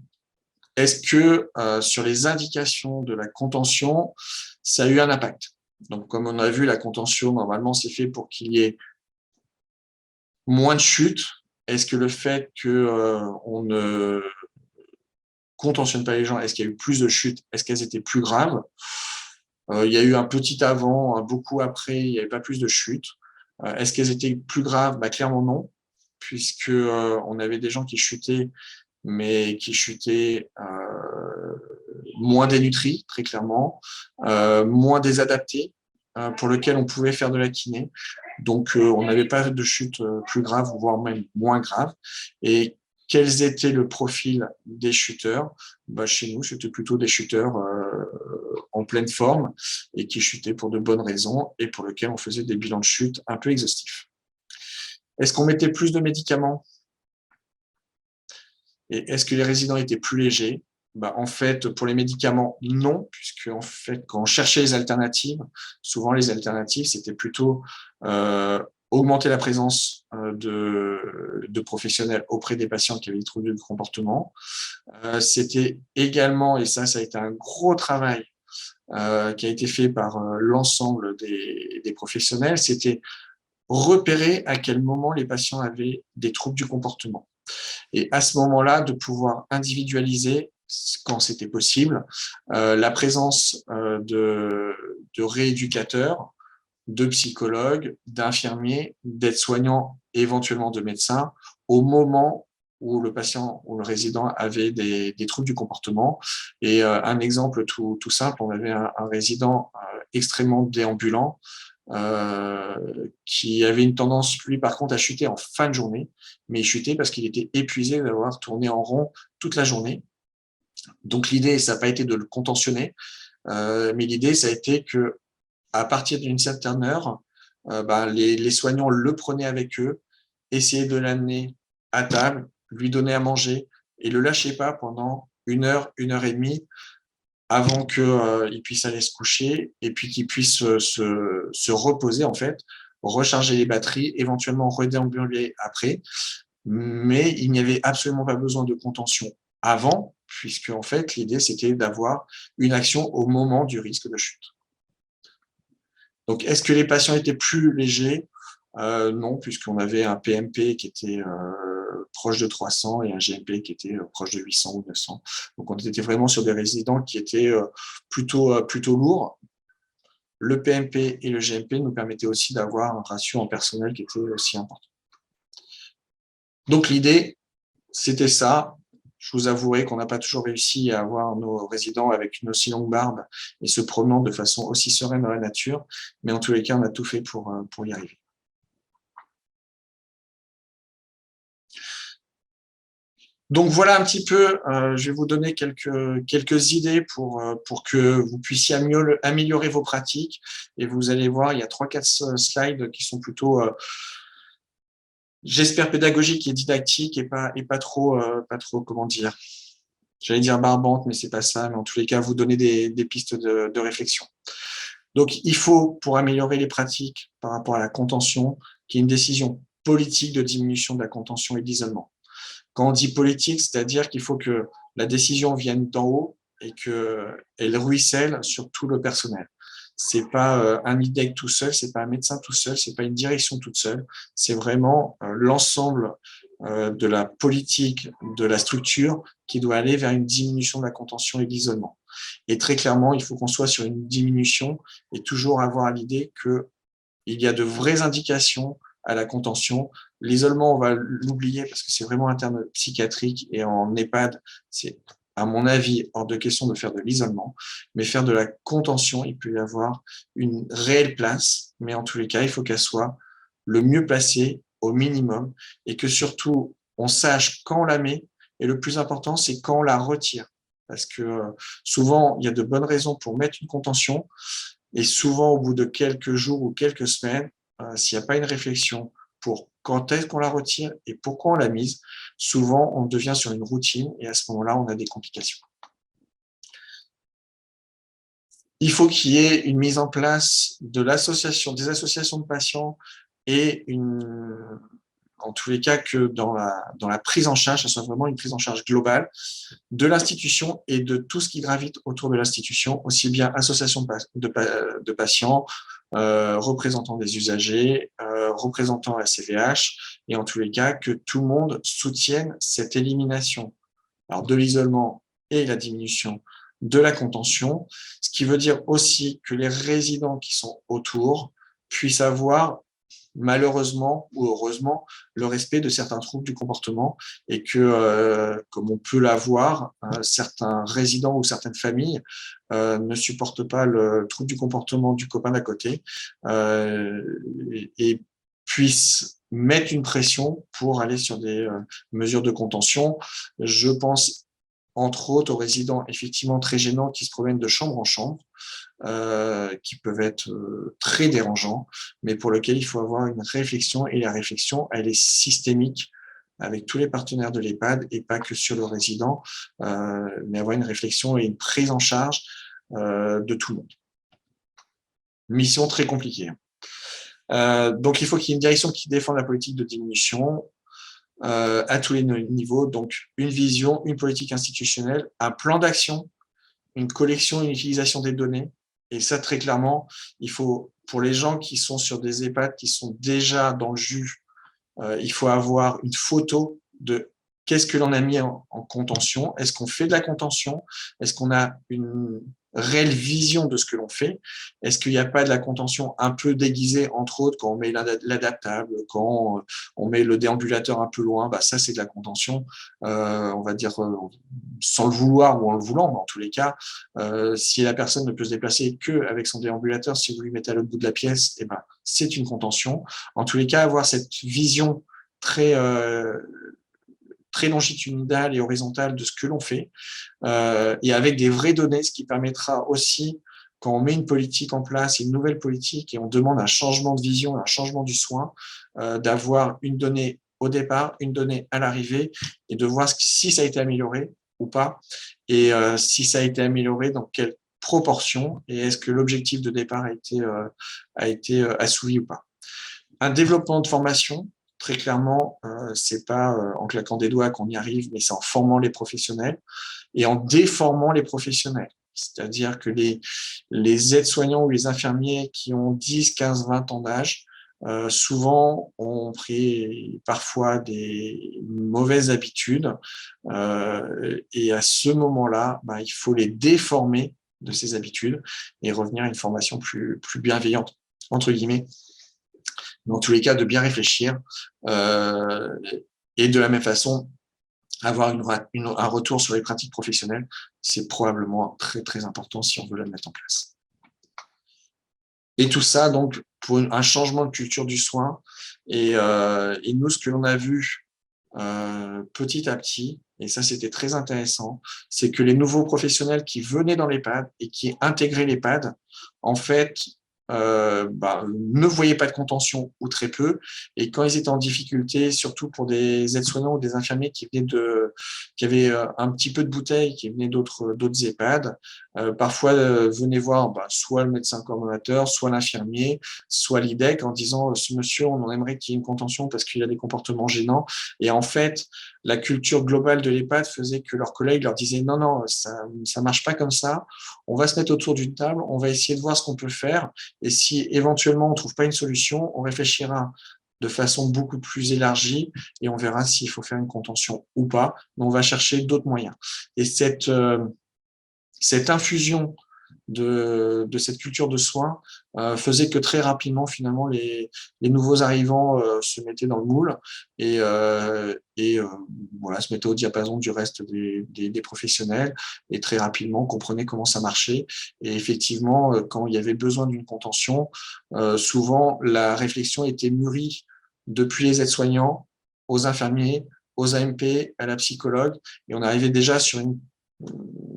Speaker 1: est-ce que sur les indications de la contention, ça a eu un impact? Donc, comme on a vu, la contention, normalement, c'est fait pour qu'il y ait moins de chutes. Est-ce que le fait qu'on ne contentionne pas les gens, est-ce qu'il y a eu plus de chutes? Est-ce qu'elles étaient plus graves? Il y a eu un petit avant, un beaucoup après, il n'y avait pas plus de chutes. Est-ce qu'elles étaient plus graves? Clairement non, puisque on avait des gens qui chutaient, mais qui chutaient moins dénutris, très clairement, moins désadaptés, pour lequel on pouvait faire de la kiné. Donc, on n'avait pas de chute plus grave, voire même moins grave. Et quels étaient le profil des chuteurs? Chez nous, c'était plutôt des chuteurs en pleine forme et qui chutaient pour de bonnes raisons et pour lesquels on faisait des bilans de chute un peu exhaustifs. Est-ce qu'on mettait plus de médicaments? Et est-ce que les résidents étaient plus légers? En fait, pour les médicaments, non, puisque en fait, quand on cherchait les alternatives, souvent les alternatives, c'était plutôt augmenter la présence de professionnels auprès des patients qui avaient des troubles du comportement. C'était également, et ça a été un gros travail qui a été fait par l'ensemble des professionnels, c'était repérer à quel moment les patients avaient des troubles du comportement. Et à ce moment-là, de pouvoir individualiser, quand c'était possible, la présence de rééducateurs, de psychologues, d'infirmiers, d'aides-soignants, éventuellement de médecins, au moment où le patient ou le résident avait des troubles du comportement. Et un exemple tout simple, on avait un résident extrêmement déambulant, qui avait une tendance, lui, par contre, à chuter en fin de journée, mais il chutait parce qu'il était épuisé d'avoir tourné en rond toute la journée. Donc l'idée, ça n'a pas été de le contentionner, mais l'idée, ça a été que à partir d'une certaine heure, les soignants le prenaient avec eux, essayaient de l'amener à table, lui donner à manger et le lâchaient pas pendant 1 heure et demie, avant qu'il puisse aller se coucher et puis qu'il puisse se reposer, en fait, recharger les batteries, éventuellement redéambuler après. Mais il n'y avait absolument pas besoin de contention avant, puisque en fait, l'idée, c'était d'avoir une action au moment du risque de chute. Donc, est-ce que les patients étaient plus légers? Non, puisqu'on avait un PMP qui était proche de 300 et un GMP qui était proche de 800 ou 900. Donc, on était vraiment sur des résidents qui étaient plutôt lourds. Le PMP et le GMP nous permettaient aussi d'avoir un ratio en personnel qui était aussi important. Donc, l'idée, c'était ça. Je vous avouerai qu'on n'a pas toujours réussi à avoir nos résidents avec une aussi longue barbe et se promenant de façon aussi sereine dans la nature, mais en tous les cas, on a tout fait pour y arriver. Donc voilà un petit peu, je vais vous donner quelques idées pour que vous puissiez améliorer vos pratiques. Et vous allez voir, il y a 3-4 slides qui sont plutôt, j'espère, pédagogiques et didactiques et pas trop, comment dire, j'allais dire barbantes, mais c'est pas ça. Mais en tous les cas, vous donner des pistes de réflexion. Donc il faut, pour améliorer les pratiques par rapport à la contention, qu'il y ait une décision politique de diminution de la contention et de l'isolement. Quand on dit politique, c'est-à-dire qu'il faut que la décision vienne d'en haut et qu'elle ruisselle sur tout le personnel. C'est pas un IDEC tout seul, c'est pas un médecin tout seul, c'est pas une direction toute seule, c'est vraiment l'ensemble de la politique, de la structure qui doit aller vers une diminution de la contention et de l'isolement. Et très clairement, il faut qu'on soit sur une diminution et toujours avoir l'idée qu'il y a de vraies indications à la contention. L'isolement, on va l'oublier parce que c'est vraiment un terme psychiatrique et en EHPAD, c'est à mon avis hors de question de faire de l'isolement, mais faire de la contention, il peut y avoir une réelle place, mais en tous les cas, il faut qu'elle soit le mieux placée au minimum et que surtout, on sache quand on la met et le plus important, c'est quand on la retire. Parce que souvent, il y a de bonnes raisons pour mettre une contention et souvent, au bout de quelques jours ou quelques semaines, s'il n'y a pas une réflexion pour quand est-ce qu'on la retire et pourquoi on l'a mise, souvent on devient sur une routine et à ce moment-là, on a des complications. Il faut qu'il y ait une mise en place des associations de patients et en tous les cas que dans la prise en charge, ça soit vraiment une prise en charge globale de l'institution et de tout ce qui gravite autour de l'institution, aussi bien association de patients, représentants des usagers, représentants la CVH, et en tous les cas que tout le monde soutienne cette élimination alors de l'isolement et la diminution de la contention, ce qui veut dire aussi que les résidents qui sont autour puissent avoir, malheureusement ou heureusement, le respect de certains troubles du comportement et que, comme on peut l'avoir, certains résidents ou certaines familles ne supportent pas le trouble du comportement du copain d'à côté et puissent mettre une pression pour aller sur des mesures de contention. Je pense entre autres aux résidents effectivement très gênants qui se promènent de chambre en chambre, qui peuvent être très dérangeants, mais pour lesquels il faut avoir une réflexion, et la réflexion, elle est systémique avec tous les partenaires de l'EHPAD et pas que sur le résident, mais avoir une réflexion et une prise en charge de tout le monde. Mission très compliquée. Donc, il faut qu'il y ait une direction qui défende la politique de diminution à tous les niveaux, donc une vision, une politique institutionnelle, un plan d'action, une collection, une utilisation des données. Et ça, très clairement, il faut, pour les gens qui sont sur des EHPAD, qui sont déjà dans le jus, il faut avoir une photo de qu'est-ce que l'on a mis en contention. Est-ce qu'on fait de la contention? Est-ce qu'on a une réelle vision de ce que l'on fait? Est-ce qu'il n'y a pas de la contention un peu déguisée, entre autres, quand on met l'adaptable, quand on met le déambulateur un peu loin, bah ça c'est de la contention, on va dire sans le vouloir ou en le voulant, mais en tous les cas, si la personne ne peut se déplacer qu'avec son déambulateur, si vous lui mettez à l'autre bout de la pièce, eh ben, c'est une contention. En tous les cas, avoir cette vision très très longitudinale et horizontale de ce que l'on fait, et avec des vraies données, ce qui permettra aussi, quand on met une politique en place, une nouvelle politique, et on demande un changement de vision, un changement du soin, d'avoir une donnée au départ, une donnée à l'arrivée, et de voir si ça a été amélioré ou pas, et si ça a été amélioré, dans quelle proportion, et est-ce que l'objectif de départ a été assouvi ou pas. Un développement de formation, très clairement, c'est pas en claquant des doigts qu'on y arrive, mais c'est en formant les professionnels et en déformant les professionnels. C'est-à-dire que les aides-soignants ou les infirmiers qui ont 10, 15, 20 ans d'âge, souvent ont pris parfois des mauvaises habitudes, et à ce moment-là, bah, il faut les déformer de ces habitudes et revenir à une formation plus bienveillante, entre guillemets. Dans tous les cas, de bien réfléchir et de la même façon, avoir un retour sur les pratiques professionnelles, c'est probablement très, très important si on veut la mettre en place. Et tout ça, donc, pour un changement de culture du soin. Et nous, ce que l'on a vu petit à petit, et ça, c'était très intéressant, c'est que les nouveaux professionnels qui venaient dans l'EHPAD et qui intégraient l'EHPAD, en fait, ne voyaient pas de contention ou très peu, et quand ils étaient en difficulté, surtout pour des aides-soignants ou des infirmiers qui avaient un petit peu de bouteille, qui venaient d'autres EHPAD, parfois venaient voir soit le médecin coordonnateur, soit l'infirmier, soit l'IDEC, en disant ce monsieur, on aimerait qu'il y ait une contention parce qu'il a des comportements gênants. Et en fait, la culture globale de l'EHPAD faisait que leurs collègues leur disaient non, ça marche pas comme ça, on va se mettre autour d'une table, on va essayer de voir ce qu'on peut faire, et si éventuellement on ne trouve pas une solution, on réfléchira de façon beaucoup plus élargie et on verra s'il faut faire une contention ou pas, mais on va chercher d'autres moyens. Et cette infusion de cette culture de soins faisait que très rapidement, finalement, les nouveaux arrivants se mettaient dans le moule et voilà, se mettaient au diapason du reste des professionnels et très rapidement comprenaient comment ça marchait. Et effectivement, quand il y avait besoin d'une contention, souvent la réflexion était mûrie depuis les aides-soignants aux infirmiers, aux AMP, à la psychologue, et on arrivait déjà sur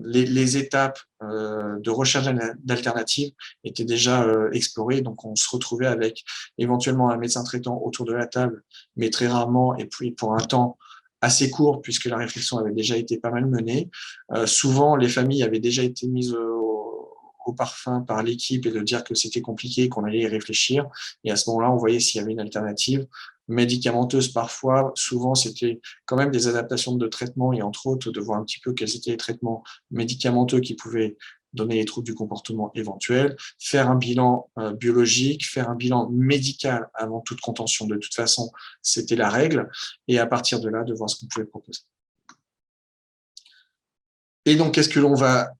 Speaker 1: les étapes de recherche d'alternatives étaient déjà explorées. Donc, on se retrouvait avec éventuellement un médecin traitant autour de la table, mais très rarement, et puis pour un temps assez court, puisque la réflexion avait déjà été pas mal menée. Souvent, les familles avaient déjà été mises au parfum par l'équipe et de dire que c'était compliqué, qu'on allait y réfléchir. Et à ce moment-là, on voyait s'il y avait une alternative médicamenteuse parfois. Souvent, c'était quand même des adaptations de traitement et entre autres de voir un petit peu quels étaient les traitements médicamenteux qui pouvaient donner les troubles du comportement éventuels, faire un bilan biologique, faire un bilan médical avant toute contention. De toute façon, c'était la règle. Et à partir de là, de voir ce qu'on pouvait proposer. Et donc, qu'est-ce que l'on va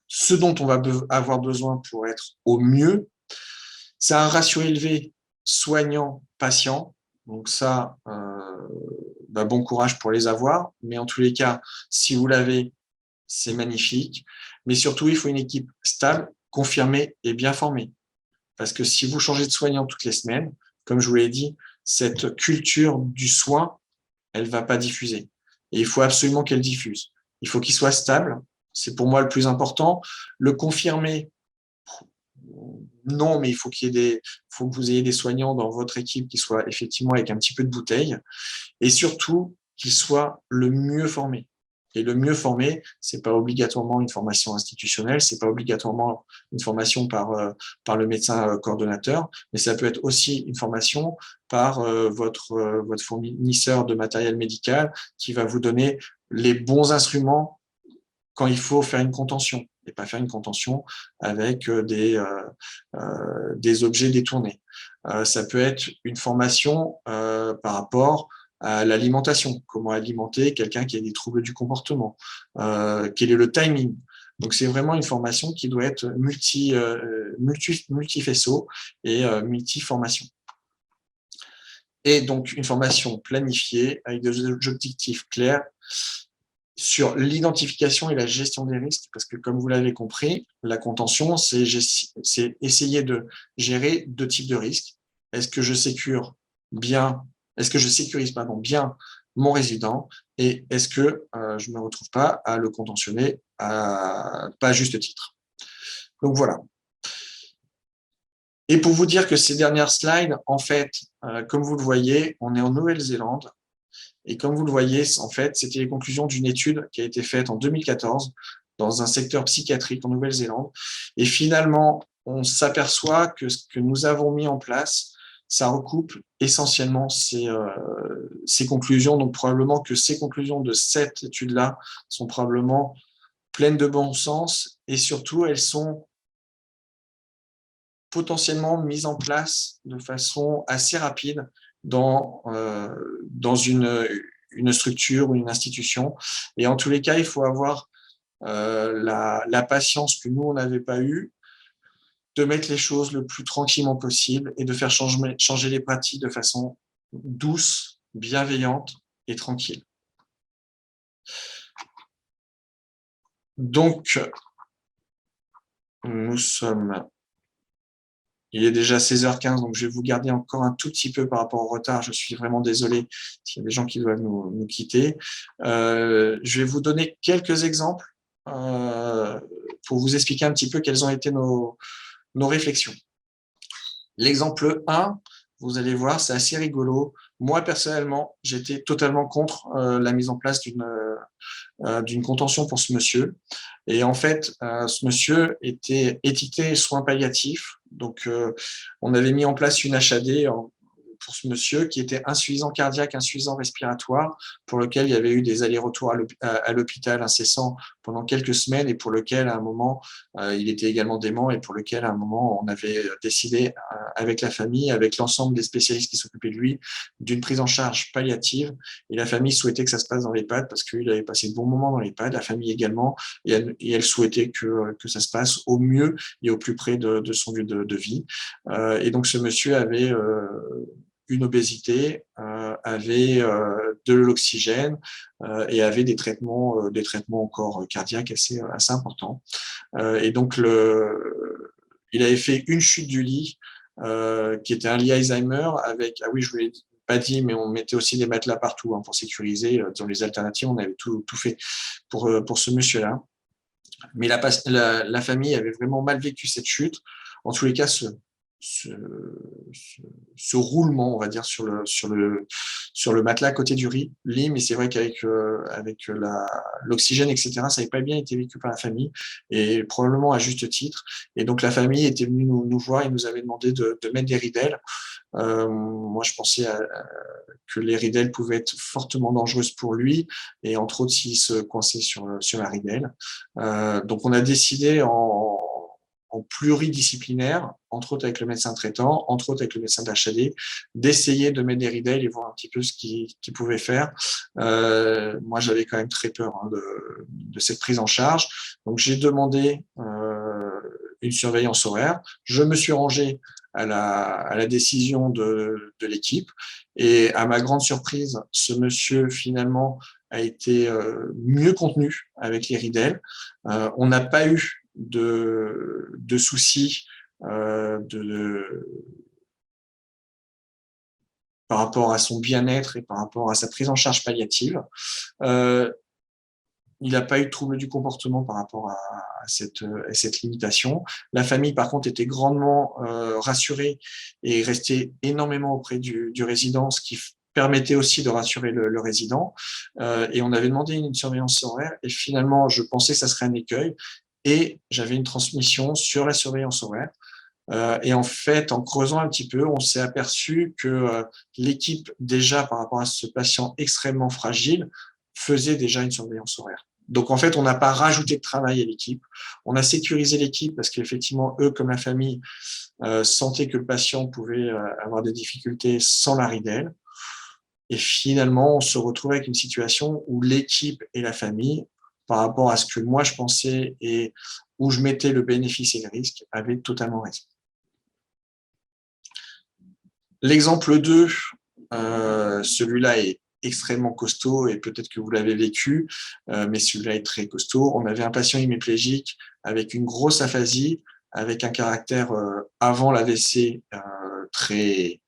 Speaker 1: ce dont on va avoir besoin pour être au mieux. C'est un ratio élevé soignant-patient. Donc ça, bon courage pour les avoir. Mais en tous les cas, si vous l'avez, c'est magnifique. Mais surtout, il faut une équipe stable, confirmée et bien formée. Parce que si vous changez de soignant toutes les semaines, comme je vous l'ai dit, cette culture du soin, elle ne va pas diffuser. Et il faut absolument qu'elle diffuse. Il faut qu'il soit stable. C'est pour moi le plus important. Le confirmer, non, mais il faut faut que vous ayez des soignants dans votre équipe qui soient effectivement avec un petit peu de bouteille et surtout qu'ils soient le mieux formés. Et le mieux formé, c'est pas obligatoirement une formation institutionnelle, c'est pas obligatoirement une formation par le médecin coordonnateur, mais ça peut être aussi une formation par votre fournisseur de matériel médical qui va vous donner les bons instruments quand il faut faire une contention et pas faire une contention avec des objets détournés. Ça peut être une formation par rapport à l'alimentation, comment alimenter quelqu'un qui a des troubles du comportement, quel est le timing. Donc c'est vraiment une formation qui doit être multifaisceau et multi-formation. Et donc une formation planifiée avec des objectifs clairs sur l'identification et la gestion des risques, parce que comme vous l'avez compris, la contention, c'est essayer de gérer deux types de risques. Est-ce que je sécurise bien mon résident et est-ce que je ne me retrouve pas à le contentionner pas à juste titre. Donc voilà. Et pour vous dire que ces dernières slides, en fait, comme vous le voyez, on est en Nouvelle-Zélande. Et comme vous le voyez, en fait, c'était les conclusions d'une étude qui a été faite en 2014 dans un secteur psychiatrique en Nouvelle-Zélande. Et finalement, on s'aperçoit que ce que nous avons mis en place, ça recoupe essentiellement ces conclusions. Donc probablement que ces conclusions de cette étude-là sont probablement pleines de bon sens et surtout, elles sont potentiellement mises en place de façon assez rapide dans une structure ou une institution. Et en tous les cas, il faut avoir la patience que nous, on n'avait pas eue, de mettre les choses le plus tranquillement possible et de faire changer les pratiques de façon douce, bienveillante et tranquille. Donc, il est déjà 16h15, donc je vais vous garder encore un tout petit peu par rapport au retard. Je suis vraiment désolé s'il y a des gens qui doivent nous quitter. Je vais vous donner quelques exemples pour vous expliquer un petit peu quelles ont été nos réflexions. L'exemple 1, vous allez voir, c'est assez rigolo. Moi, personnellement, j'étais totalement contre la mise en place d'une contention pour ce monsieur. Et en fait, ce monsieur était étiqueté soins palliatifs. Donc, on avait mis en place une HAD pour ce monsieur qui était insuffisant cardiaque, insuffisant respiratoire, pour lequel il y avait eu des allers-retours à l'hôpital incessants pendant quelques semaines et pour lequel, à un moment, il était également dément et pour lequel, à un moment, on avait décidé avec la famille, avec l'ensemble des spécialistes qui s'occupaient de lui, d'une prise en charge palliative. Et la famille souhaitait que ça se passe dans l'EHPAD parce qu'il avait passé de bons moments dans l'EHPAD, la famille également, et elle souhaitait que ça se passe au mieux et au plus près de son lieu de vie. Et donc, ce monsieur avait une obésité, avait de l'oxygène et avait des traitements encore cardiaques assez importants. Et donc, il avait fait une chute du lit qui était un lit Alzheimer avec, ah oui, je vous l'ai pas dit, mais on mettait aussi des matelas partout pour sécuriser. Dans les alternatives, on avait tout fait pour ce monsieur-là. Mais la famille avait vraiment mal vécu cette chute. En tous les cas, ce roulement, on va dire, sur le matelas à côté du lit, mais c'est vrai qu'avec l'oxygène, etc., ça n'avait pas bien été vécu par la famille, et probablement à juste titre. Et donc la famille était venue nous voir et nous avait demandé de mettre des ridelles. Moi, je pensais que les ridelles pouvaient être fortement dangereuses pour lui, et entre autres s'il se coinçait sur la ridelle. Donc on a décidé en pluridisciplinaire, entre autres avec le médecin traitant, entre autres avec le médecin d'HAD, d'essayer de mettre des ridelles et voir un petit peu ce qu'il pouvait faire. Moi, j'avais quand même très peur de cette prise en charge. Donc, j'ai demandé une surveillance horaire. Je me suis rangé à la décision de l'équipe. Et à ma grande surprise, ce monsieur, finalement, a été mieux contenu avec les ridelles. On n'a pas eu de soucis par rapport à son bien-être et par rapport à sa prise en charge palliative. Il n'a pas eu de trouble du comportement par rapport à cette limitation. La famille, par contre, était grandement rassurée et restait énormément auprès du résident, ce qui permettait aussi de rassurer le résident. Et on avait demandé une surveillance horaire et finalement, je pensais que ça serait un écueil et j'avais une transmission sur la surveillance horaire. Et en fait, en creusant un petit peu, on s'est aperçu que l'équipe, déjà par rapport à ce patient extrêmement fragile, faisait déjà une surveillance horaire. Donc en fait, on n'a pas rajouté de travail à l'équipe. On a sécurisé l'équipe parce qu'effectivement, eux, comme la famille, sentaient que le patient pouvait avoir des difficultés sans la ridelle. Et finalement, on se retrouve avec une situation où l'équipe et la famille, par rapport à ce que moi je pensais et où je mettais le bénéfice et le risque, avaient totalement raison. L'exemple 2, celui-là est extrêmement costaud et peut-être que vous l'avez vécu, mais celui-là est très costaud. On avait un patient hémiplégique avec une grosse aphasie, avec un caractère avant l'AVC très,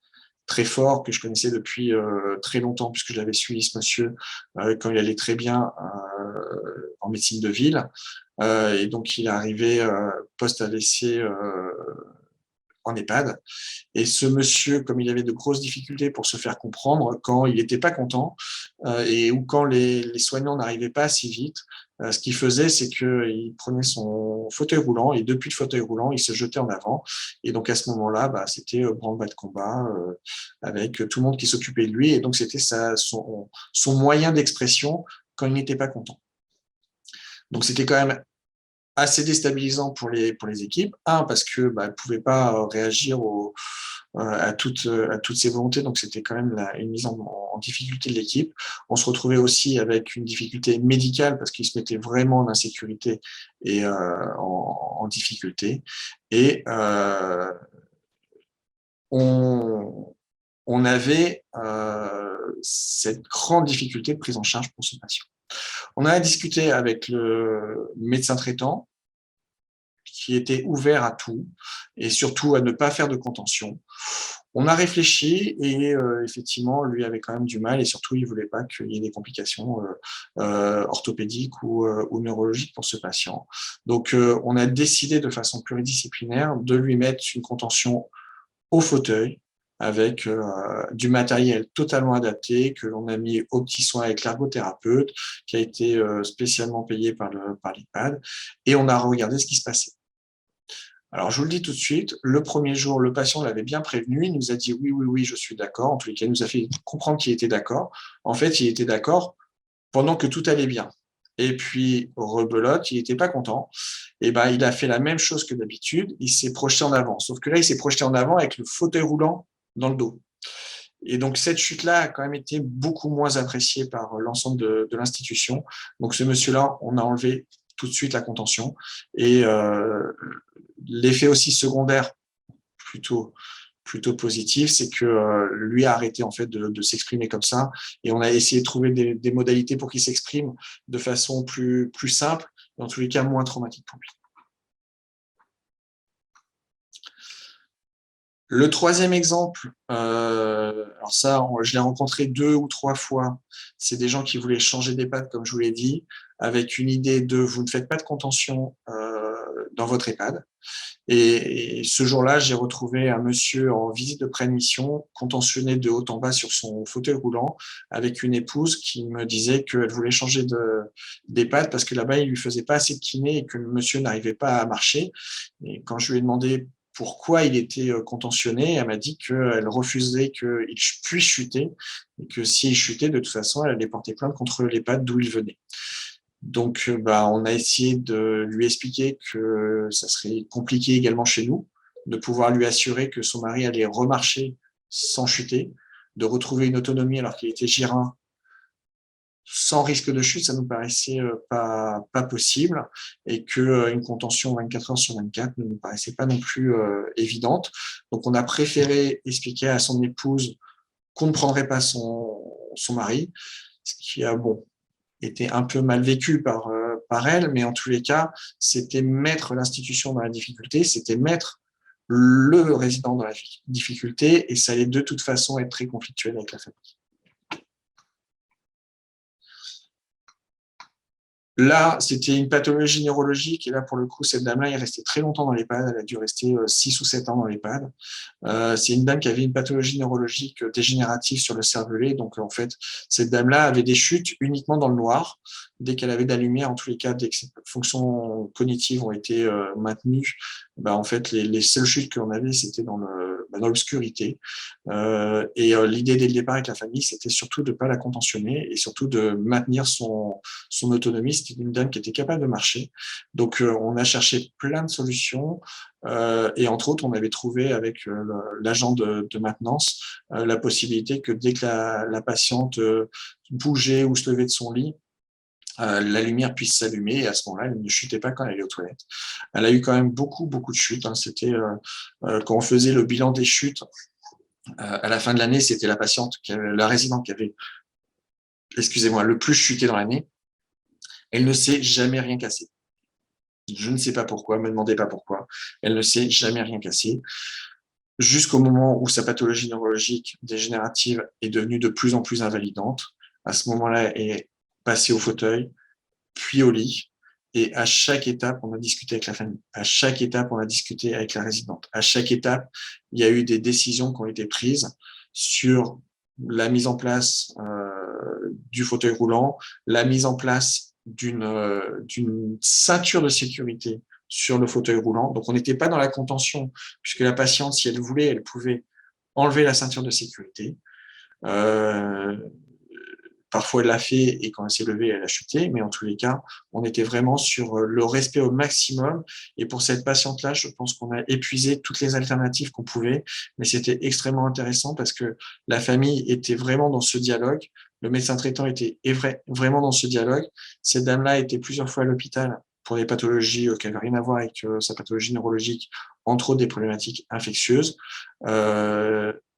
Speaker 1: très fort que je connaissais depuis très longtemps puisque j'avais suivi ce monsieur quand il allait très bien en médecine de ville. Et donc, il est arrivé post-AVC en EHPAD. Et ce monsieur, comme il avait de grosses difficultés pour se faire comprendre, quand il n'était pas content ou quand les soignants n'arrivaient pas assez vite, ce qu'il faisait, c'est qu'il prenait son fauteuil roulant et depuis le fauteuil roulant, il se jetait en avant. Et donc à ce moment-là, c'était branle-bas de combat avec tout le monde qui s'occupait de lui. Et donc c'était son moyen d'expression quand il n'était pas content. Donc c'était quand même assez déstabilisant pour les équipes. Parce que elles ne pouvaient pas réagir à toutes ces volontés, donc c'était quand même une mise en difficulté de l'équipe. On se retrouvait aussi avec une difficulté médicale parce qu'ils se mettaient vraiment en insécurité et en difficulté. Et on avait cette grande difficulté de prise en charge pour ce patient. On a discuté avec le médecin traitant qui était ouvert à tout et surtout à ne pas faire de contention. On a réfléchi et effectivement, lui avait quand même du mal et surtout, il ne voulait pas qu'il y ait des complications orthopédiques ou neurologiques pour ce patient. Donc, on a décidé de façon pluridisciplinaire de lui mettre une contention au fauteuil avec du matériel totalement adapté que l'on a mis au petit soin avec l'ergothérapeute qui a été spécialement payé par l'EHPAD et on a regardé ce qui se passait. Alors, je vous le dis tout de suite, le premier jour, le patient l'avait bien prévenu, il nous a dit oui, je suis d'accord. En tous les cas, il nous a fait comprendre qu'il était d'accord. En fait, il était d'accord pendant que tout allait bien. Et puis, rebelote, il n'était pas content. Et il a fait la même chose que d'habitude, il s'est projeté en avant. Sauf que là, il s'est projeté en avant avec le fauteuil roulant dans le dos. Et donc, cette chute-là a quand même été beaucoup moins appréciée par l'ensemble de l'institution. Donc, ce monsieur-là, on a enlevé tout de suite la contention. Et l'effet aussi secondaire plutôt positif, c'est que lui a arrêté en fait de s'exprimer comme ça et on a essayé de trouver des modalités pour qu'il s'exprime de façon plus simple et en tous les cas moins traumatique pour lui. Le troisième exemple, alors ça, je l'ai rencontré 2 ou 3 fois, c'est des gens qui voulaient changer d'EHPAD, comme je vous l'ai dit, avec une idée de vous ne faites pas de contention dans votre EHPAD. Et ce jour-là, j'ai retrouvé un monsieur en visite de préadmission, contentionné de haut en bas sur son fauteuil roulant, avec une épouse qui me disait qu'elle voulait changer d'EHPAD parce que là-bas, il lui faisait pas assez de kiné et que le monsieur n'arrivait pas à marcher. Et quand je lui ai demandé pourquoi il était contentionné, elle m'a dit qu'elle refusait qu'il puisse chuter et que s'il chutait, de toute façon, elle allait porter plainte contre l'EHPAD d'où il venait. Donc, on a essayé de lui expliquer que ça serait compliqué également chez nous, de pouvoir lui assurer que son mari allait remarcher sans chuter, de retrouver une autonomie alors qu'il était girin sans risque de chute, ça nous paraissait pas possible et que une contention 24 heures sur 24 ne nous paraissait pas non plus évidente. Donc, on a préféré expliquer à son épouse qu'on ne prendrait pas son mari, ce qui a été un peu mal vécu par elle, mais en tous les cas, c'était mettre l'institution dans la difficulté, c'était mettre le résident dans la difficulté et ça allait de toute façon être très conflictuel avec la famille. Là, c'était une pathologie neurologique et là, pour le coup, cette dame-là est restée très longtemps dans l'EHPAD. Elle a dû rester 6 ou 7 ans dans l'EHPAD. C'est une dame qui avait une pathologie neurologique dégénérative sur le cervelet. Donc, en fait, cette dame-là avait des chutes uniquement dans le noir. Dès qu'elle avait de la lumière, en tous les cas, dès que ses fonctions cognitives ont été maintenues, en fait, les seules chutes qu'on avait, c'était dans l'obscurité. L'idée dès le départ avec la famille, c'était surtout de ne pas la contentionner et surtout de maintenir son autonomie. C'était une dame qui était capable de marcher. Donc, on a cherché plein de solutions. Et entre autres, on avait trouvé avec l'agent de maintenance la possibilité que dès que la patiente bougeait ou se levait de son lit, la lumière puisse s'allumer et à ce moment-là, elle ne chutait pas quand elle allait aux toilettes. Elle a eu quand même beaucoup de chutes. C'était quand on faisait le bilan des chutes à la fin de l'année, c'était la résidente qui avait, excusez-moi, le plus chuté dans l'année. Elle ne s'est jamais rien cassé. Je ne sais pas pourquoi, me demandez pas pourquoi. Elle ne s'est jamais rien cassé. Jusqu'au moment où sa pathologie neurologique dégénérative est devenue de plus en plus invalidante. À ce moment-là, elle est passée au fauteuil, puis au lit. Et à chaque étape, on a discuté avec la famille. À chaque étape, on a discuté avec la résidente. À chaque étape, il y a eu des décisions qui ont été prises sur la mise en place du fauteuil roulant, la mise en place d'une ceinture de sécurité sur le fauteuil roulant. Donc, on n'était pas dans la contention, puisque la patiente, si elle voulait, elle pouvait enlever la ceinture de sécurité. Euh, Parfois, elle l'a fait et quand elle s'est levée, elle a chuté. Mais en tous les cas, on était vraiment sur le respect au maximum. Et pour cette patiente-là, je pense qu'on a épuisé toutes les alternatives qu'on pouvait. Mais c'était extrêmement intéressant parce que la famille était vraiment dans ce dialogue. Le médecin traitant était vraiment dans ce dialogue. Cette dame-là était plusieurs fois à l'hôpital pour des pathologies qui n'avaient rien à voir avec sa pathologie neurologique, entre autres des problématiques infectieuses.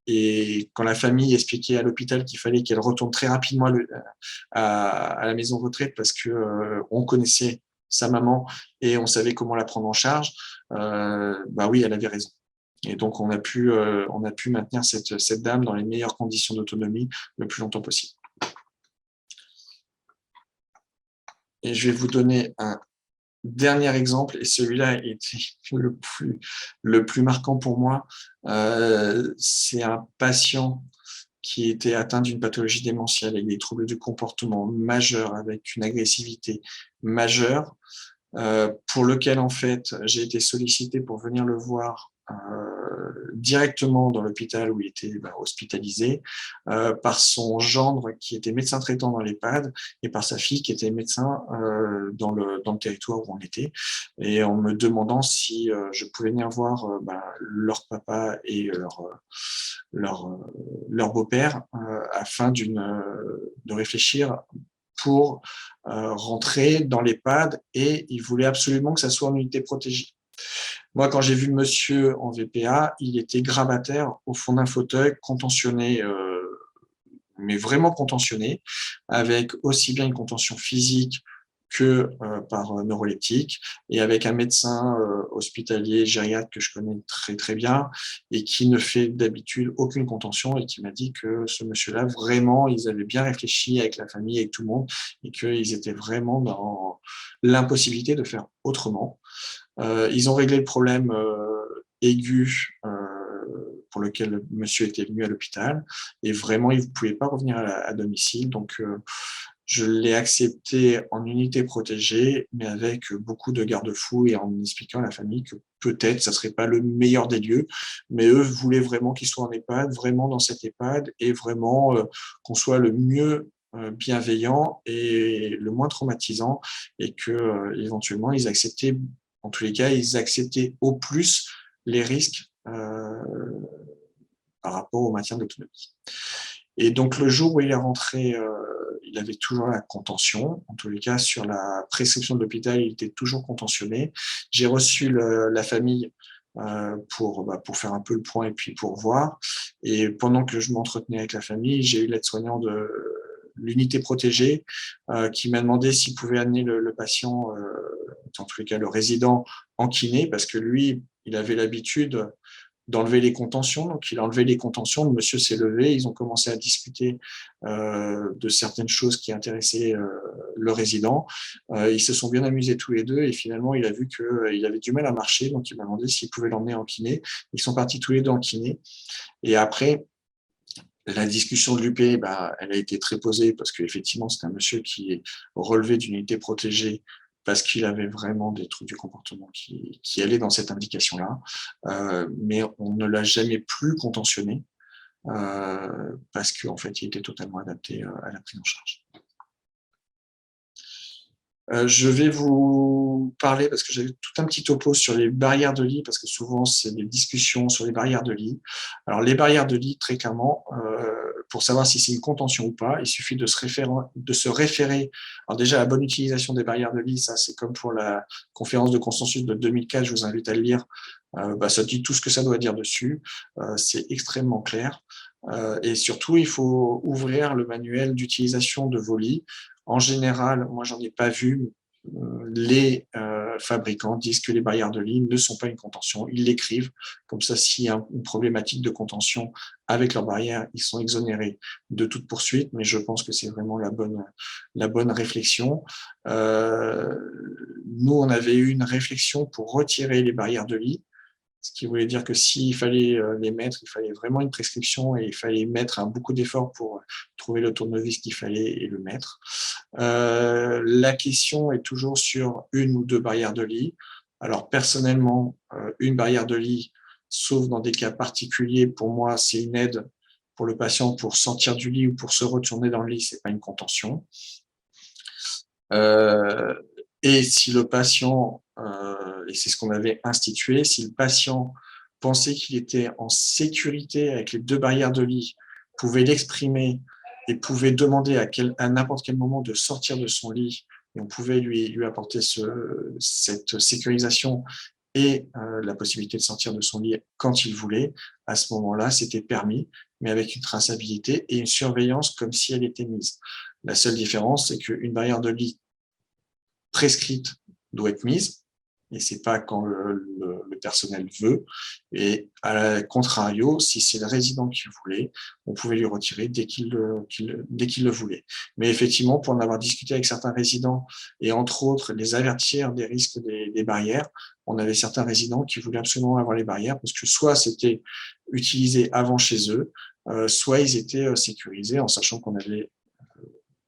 Speaker 1: Et quand la famille expliquait à l'hôpital qu'il fallait qu'elle retourne très rapidement à la maison de retraite parce que on connaissait sa maman et on savait comment la prendre en charge, oui, elle avait raison. Et donc on a pu maintenir cette dame dans les meilleures conditions d'autonomie le plus longtemps possible. Et je vais vous donner un dernier exemple, et celui-là était le plus marquant pour moi. C'est un patient qui était atteint d'une pathologie démentielle avec des troubles du comportement majeurs, avec une agressivité majeure, pour lequel en fait j'ai été sollicité pour venir le voir directement dans l'hôpital où il était hospitalisé, par son gendre qui était médecin traitant dans l'EHPAD et par sa fille qui était médecin dans le territoire où on était, et en me demandant si je pouvais venir voir leur papa et leur beau-père afin de réfléchir pour rentrer dans l'EHPAD, et il voulait absolument que ça soit en unité protégée. Moi, quand j'ai vu le monsieur en VPA, il était grabataire au fond d'un fauteuil, contentionné, mais vraiment contentionné, avec aussi bien une contention physique que par neuroleptique, et avec un médecin hospitalier gériatre que je connais très très bien et qui ne fait d'habitude aucune contention, et qui m'a dit que ce monsieur-là, vraiment, ils avaient bien réfléchi avec la famille, avec tout le monde, et qu'ils étaient vraiment dans l'impossibilité de faire autrement. Ils ont réglé le problème aigu pour lequel le monsieur était venu à l'hôpital, et vraiment, il ne pouvait pas revenir à domicile. Donc, je l'ai accepté en unité protégée, mais avec beaucoup de garde-fous et en expliquant à la famille que peut-être ça ne serait pas le meilleur des lieux, mais eux voulaient vraiment qu'il soit en EHPAD, vraiment dans cette EHPAD, et vraiment qu'on soit le mieux bienveillant et le moins traumatisant, et que éventuellement ils acceptaient, en tous les cas, ils acceptaient au plus les risques par rapport au maintien de l'autonomie. Et donc le jour où il est rentré, il avait toujours la contention. En tous les cas, sur la prescription de l'hôpital, il était toujours contentionné. J'ai reçu la famille pour faire un peu le point et puis pour voir. Et pendant que je m'entretenais avec la famille, j'ai eu l'aide-soignant de l'unité protégée qui m'a demandé s'il pouvait amener le patient, en tous les cas le résident, en kiné, parce que lui, il avait l'habitude d'enlever les contentions. Donc, il a enlevé les contentions, le monsieur s'est levé, ils ont commencé à discuter de certaines choses qui intéressaient le résident. Ils se sont bien amusés tous les deux et finalement, il a vu qu'il avait du mal à marcher, donc il m'a demandé s'il pouvait l'emmener en kiné. Ils sont partis tous les deux en kiné. Et après, la discussion de l'UP, bah, elle a été très posée parce qu'effectivement, c'est un monsieur qui est relevé d'une unité protégée parce qu'il avait vraiment des troubles du comportement qui allaient dans cette indication-là. Mais on ne l'a jamais plus contentionné parce qu'en fait, il était totalement adapté à la prise en charge. Je vais vous parler, parce que j'avais tout un petit topo sur les barrières de lit, parce que souvent, c'est des discussions sur les barrières de lit. Alors, les barrières de lit, très clairement, pour savoir si c'est une contention ou pas, il suffit de se référer. Alors déjà, la bonne utilisation des barrières de lit, ça, c'est comme pour la conférence de consensus de 2004, je vous invite à le lire. Ça dit tout ce que ça doit dire dessus. C'est extrêmement clair. Et surtout, il faut ouvrir le manuel d'utilisation de vos lits. En général, moi, j'en ai pas vu. Les fabricants disent que les barrières de lit ne sont pas une contention. Ils l'écrivent. Comme ça, s'il y a une problématique de contention avec leurs barrières, ils sont exonérés de toute poursuite. Mais je pense que c'est vraiment la bonne réflexion. Nous, on avait eu une réflexion pour retirer les barrières de lit, ce qui voulait dire que s'il fallait les mettre, il fallait vraiment une prescription et il fallait mettre beaucoup d'efforts pour trouver le tournevis qu'il fallait et le mettre. La question est toujours sur une ou deux barrières de lit. Alors personnellement, une barrière de lit, sauf dans des cas particuliers, pour moi, c'est une aide pour le patient pour sortir du lit ou pour se retourner dans le lit, c'est pas une contention. Et si le patient, et c'est ce qu'on avait institué, si le patient pensait qu'il était en sécurité avec les deux barrières de lit, pouvait l'exprimer et pouvait demander à n'importe quel moment de sortir de son lit, et on pouvait lui apporter cette sécurisation et la possibilité de sortir de son lit quand il voulait, à ce moment-là, c'était permis, mais avec une traçabilité et une surveillance comme si elle était mise. La seule différence, c'est qu'une barrière de lit prescrite doit être mise, et c'est pas quand le personnel veut. Et à contrario, si c'est le résident qui le voulait, on pouvait lui retirer dès qu'il le voulait. Mais effectivement, pour en avoir discuté avec certains résidents, et entre autres les avertir des risques des barrières, on avait certains résidents qui voulaient absolument avoir les barrières, parce que soit c'était utilisé avant chez eux, soit ils étaient sécurisés, en sachant qu'on avait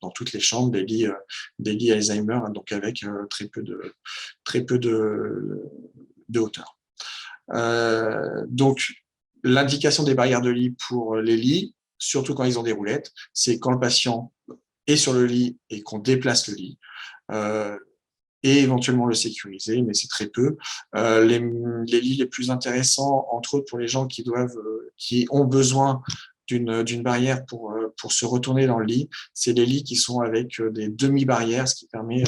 Speaker 1: dans toutes les chambres des lits Alzheimer, donc avec très peu de hauteur. Donc, l'indication des barrières de lit pour les lits, surtout quand ils ont des roulettes, c'est quand le patient est sur le lit et qu'on déplace le lit. Et éventuellement le sécuriser, mais c'est très peu. Les lits les plus intéressants, entre autres pour les gens qui ont besoin d'une barrière pour se retourner dans le lit, c'est les lits qui sont avec des demi-barrières, ce qui permet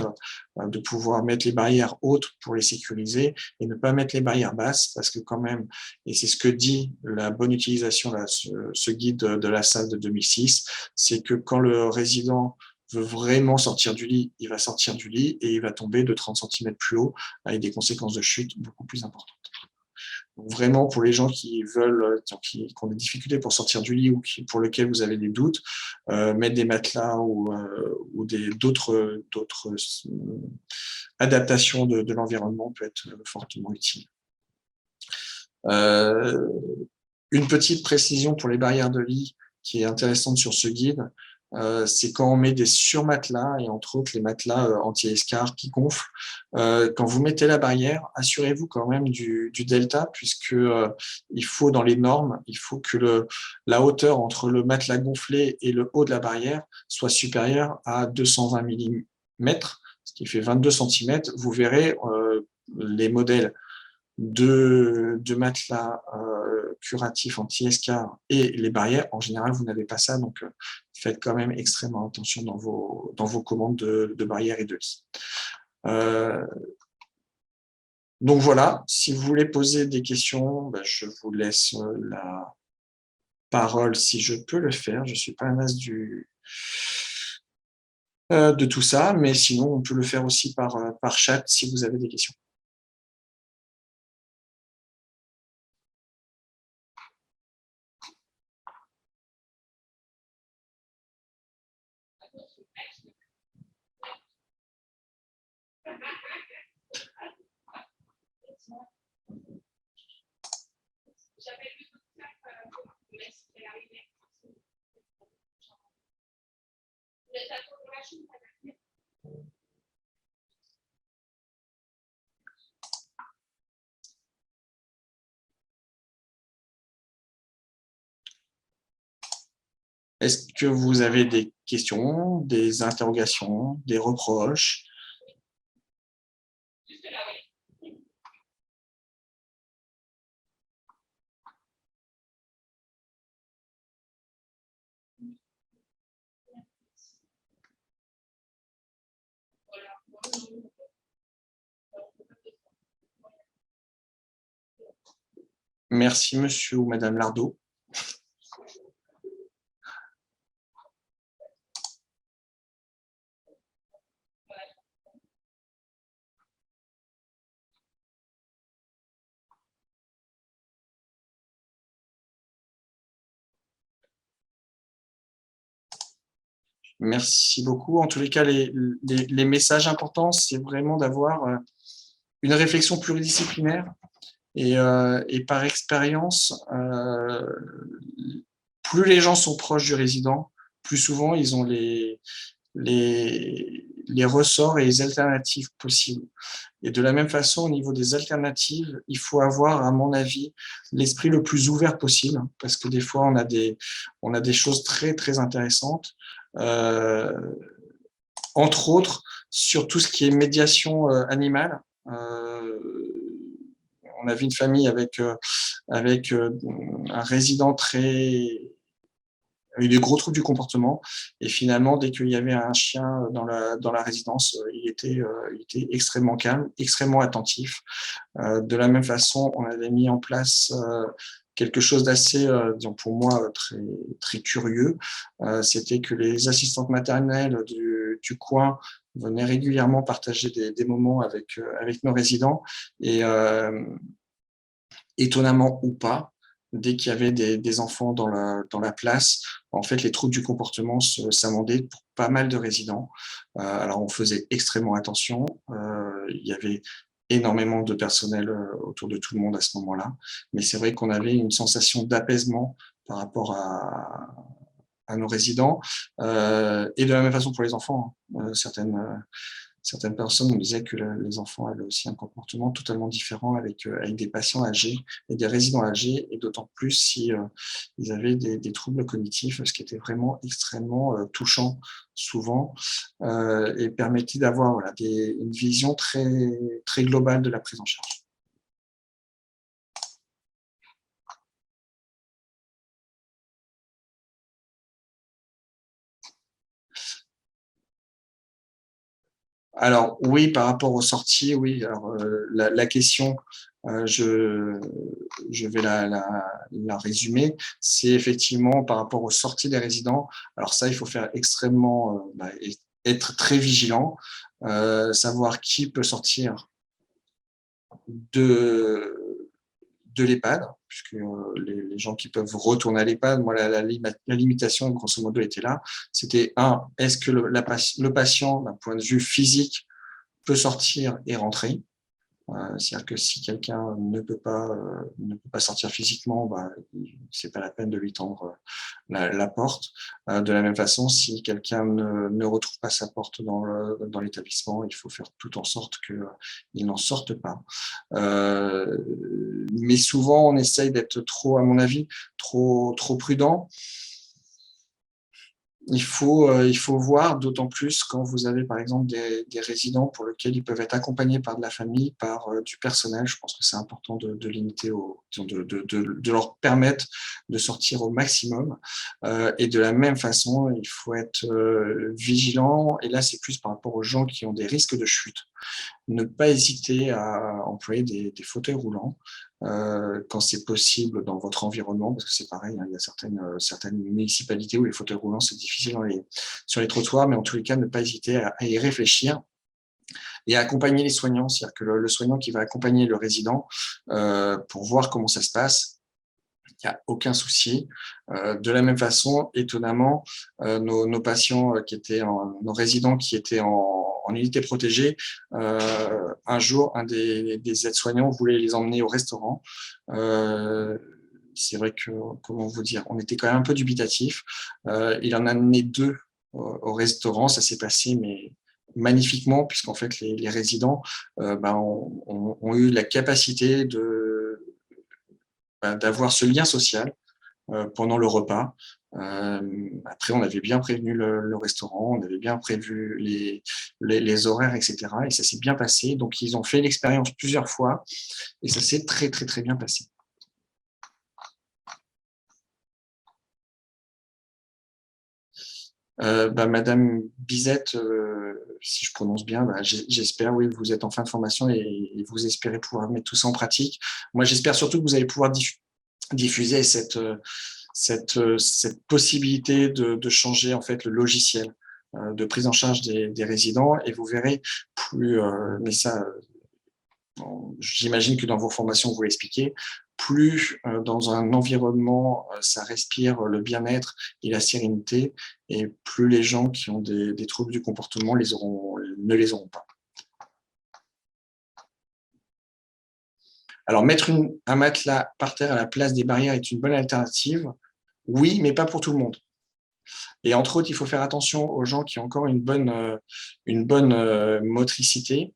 Speaker 1: de pouvoir mettre les barrières hautes pour les sécuriser et ne pas mettre les barrières basses, parce que quand même, et c'est ce que dit la bonne utilisation, là, ce guide de la salle de 2006, c'est que quand le résident veut vraiment sortir du lit, il va sortir du lit et il va tomber de 30 cm plus haut avec des conséquences de chute beaucoup plus importantes. Donc vraiment, pour les gens qui ont des difficultés pour sortir du lit ou pour lesquels vous avez des doutes, mettre des matelas ou d'autres adaptations de l'environnement peut être fortement utile. Une petite précision pour les barrières de lit qui est intéressante sur ce guide, c'est quand on met des surmatelas, et entre autres les matelas anti-escar qui gonflent. Quand vous mettez la barrière, assurez-vous quand même du delta, puisque il faut, dans les normes, il faut que la hauteur entre le matelas gonflé et le haut de la barrière soit supérieure à 220 millimètres, ce qui fait 22 centimètres. Vous verrez les modèles de matelas curatifs anti-escar et les barrières. En général, vous n'avez pas ça, donc faites quand même extrêmement attention dans vos commandes de barrières et de lits. Donc voilà, si vous voulez poser des questions, ben, je vous laisse la parole si je peux le faire. Je ne suis pas un as de tout ça, mais sinon on peut le faire aussi par chat si vous avez des questions. Est-ce que vous avez des questions, des interrogations, des reproches? Merci, monsieur ou madame Lardot. Merci beaucoup. En tous les cas, les messages importants, c'est vraiment d'avoir une réflexion pluridisciplinaire et par expérience, plus les gens sont proches du résident, plus souvent ils ont les ressorts et les alternatives possibles. Et de la même façon, au niveau des alternatives, il faut avoir, à mon avis, l'esprit le plus ouvert possible, parce que des fois, on a des choses très, très intéressantes. Entre autres, sur tout ce qui est médiation animale. On avait une famille avec un résident avec des gros troubles du comportement. Et finalement, dès qu'il y avait un chien dans la résidence, il était extrêmement calme, extrêmement attentif. De la même façon, on avait mis en place quelque chose d'assez, disons pour moi, très, très curieux. C'était que les assistantes maternelles du coin venaient régulièrement partager des moments avec nos résidents. Et étonnamment ou pas, dès qu'il y avait des enfants dans la place, en fait, les troubles du comportement s'amendaient pour pas mal de résidents. Alors, on faisait extrêmement attention. Il y avait énormément de personnel autour de tout le monde à ce moment-là. Mais c'est vrai qu'on avait une sensation d'apaisement par rapport à nos résidents. Et de la même façon pour les enfants. Certaines personnes nous disaient que les enfants avaient aussi un comportement totalement différent avec des patients âgés et des résidents âgés, et d'autant plus si ils avaient des troubles cognitifs, ce qui était vraiment extrêmement touchant souvent, et permettait d'avoir voilà, une vision très, très globale de la prise en charge. Alors oui, par rapport aux sorties, oui. Alors la question, je vais la résumer. C'est effectivement par rapport aux sorties des résidents. Alors ça, il faut faire extrêmement, être très vigilant, savoir qui peut sortir de l'EHPAD, puisque les gens qui peuvent retourner à l'EHPAD, moi, la limitation, grosso modo, était là. C'était est-ce que le patient, d'un point de vue physique, peut sortir et rentrer? C'est-à-dire que si quelqu'un ne peut pas sortir physiquement, c'est pas la peine de lui tendre la porte. De la même façon, si quelqu'un ne retrouve pas sa porte dans l'établissement, il faut faire tout en sorte qu'il n'en sorte pas. Mais souvent, on essaye d'être trop, à mon avis, trop prudent. Il faut voir, d'autant plus quand vous avez par exemple des résidents pour lesquels ils peuvent être accompagnés par de la famille, par du personnel. Je pense que c'est important de limiter, de leur permettre de sortir au maximum. Et de la même façon, il faut être vigilant. Et là, c'est plus par rapport aux gens qui ont des risques de chute. Ne pas hésiter à employer des fauteuils roulants quand c'est possible dans votre environnement, parce que c'est pareil, hein, il y a certaines municipalités où les fauteuils roulants, c'est difficile sur les trottoirs, mais en tous les cas, ne pas hésiter à y réfléchir et à accompagner les soignants, c'est-à-dire que le soignant qui va accompagner le résident pour voir comment ça se passe, il n'y a aucun souci. De la même façon, étonnamment, nos patients nos résidents qui étaient en unité protégée, un jour, un des aides-soignants voulait les emmener au restaurant. C'est vrai que, comment vous dire, on était quand même un peu dubitatif. Il en a amené 2 au restaurant. Ça s'est passé, mais magnifiquement, puisqu'en fait, les résidents ont eu la capacité d'avoir ce lien social pendant le repas. Après, on avait bien prévenu le restaurant, on avait bien prévu les horaires, etc. Et ça s'est bien passé. Donc, ils ont fait l'expérience plusieurs fois et ça s'est très, très, très bien passé. Madame Bizette, si je prononce bien, j'espère, oui, vous êtes en fin de formation et vous espérez pouvoir mettre tout ça en pratique. Moi, j'espère surtout que vous allez pouvoir diffuser cette possibilité de changer en fait le logiciel de prise en charge des résidents, et vous verrez mais ça, j'imagine que dans vos formations vous l'expliquez, plus dans un environnement ça respire le bien-être et la sérénité, et plus les gens qui ont des troubles du comportement ne les auront pas. Alors, mettre un matelas par terre à la place des barrières est une bonne alternative. Oui, mais pas pour tout le monde. Et entre autres, il faut faire attention aux gens qui ont encore une bonne motricité.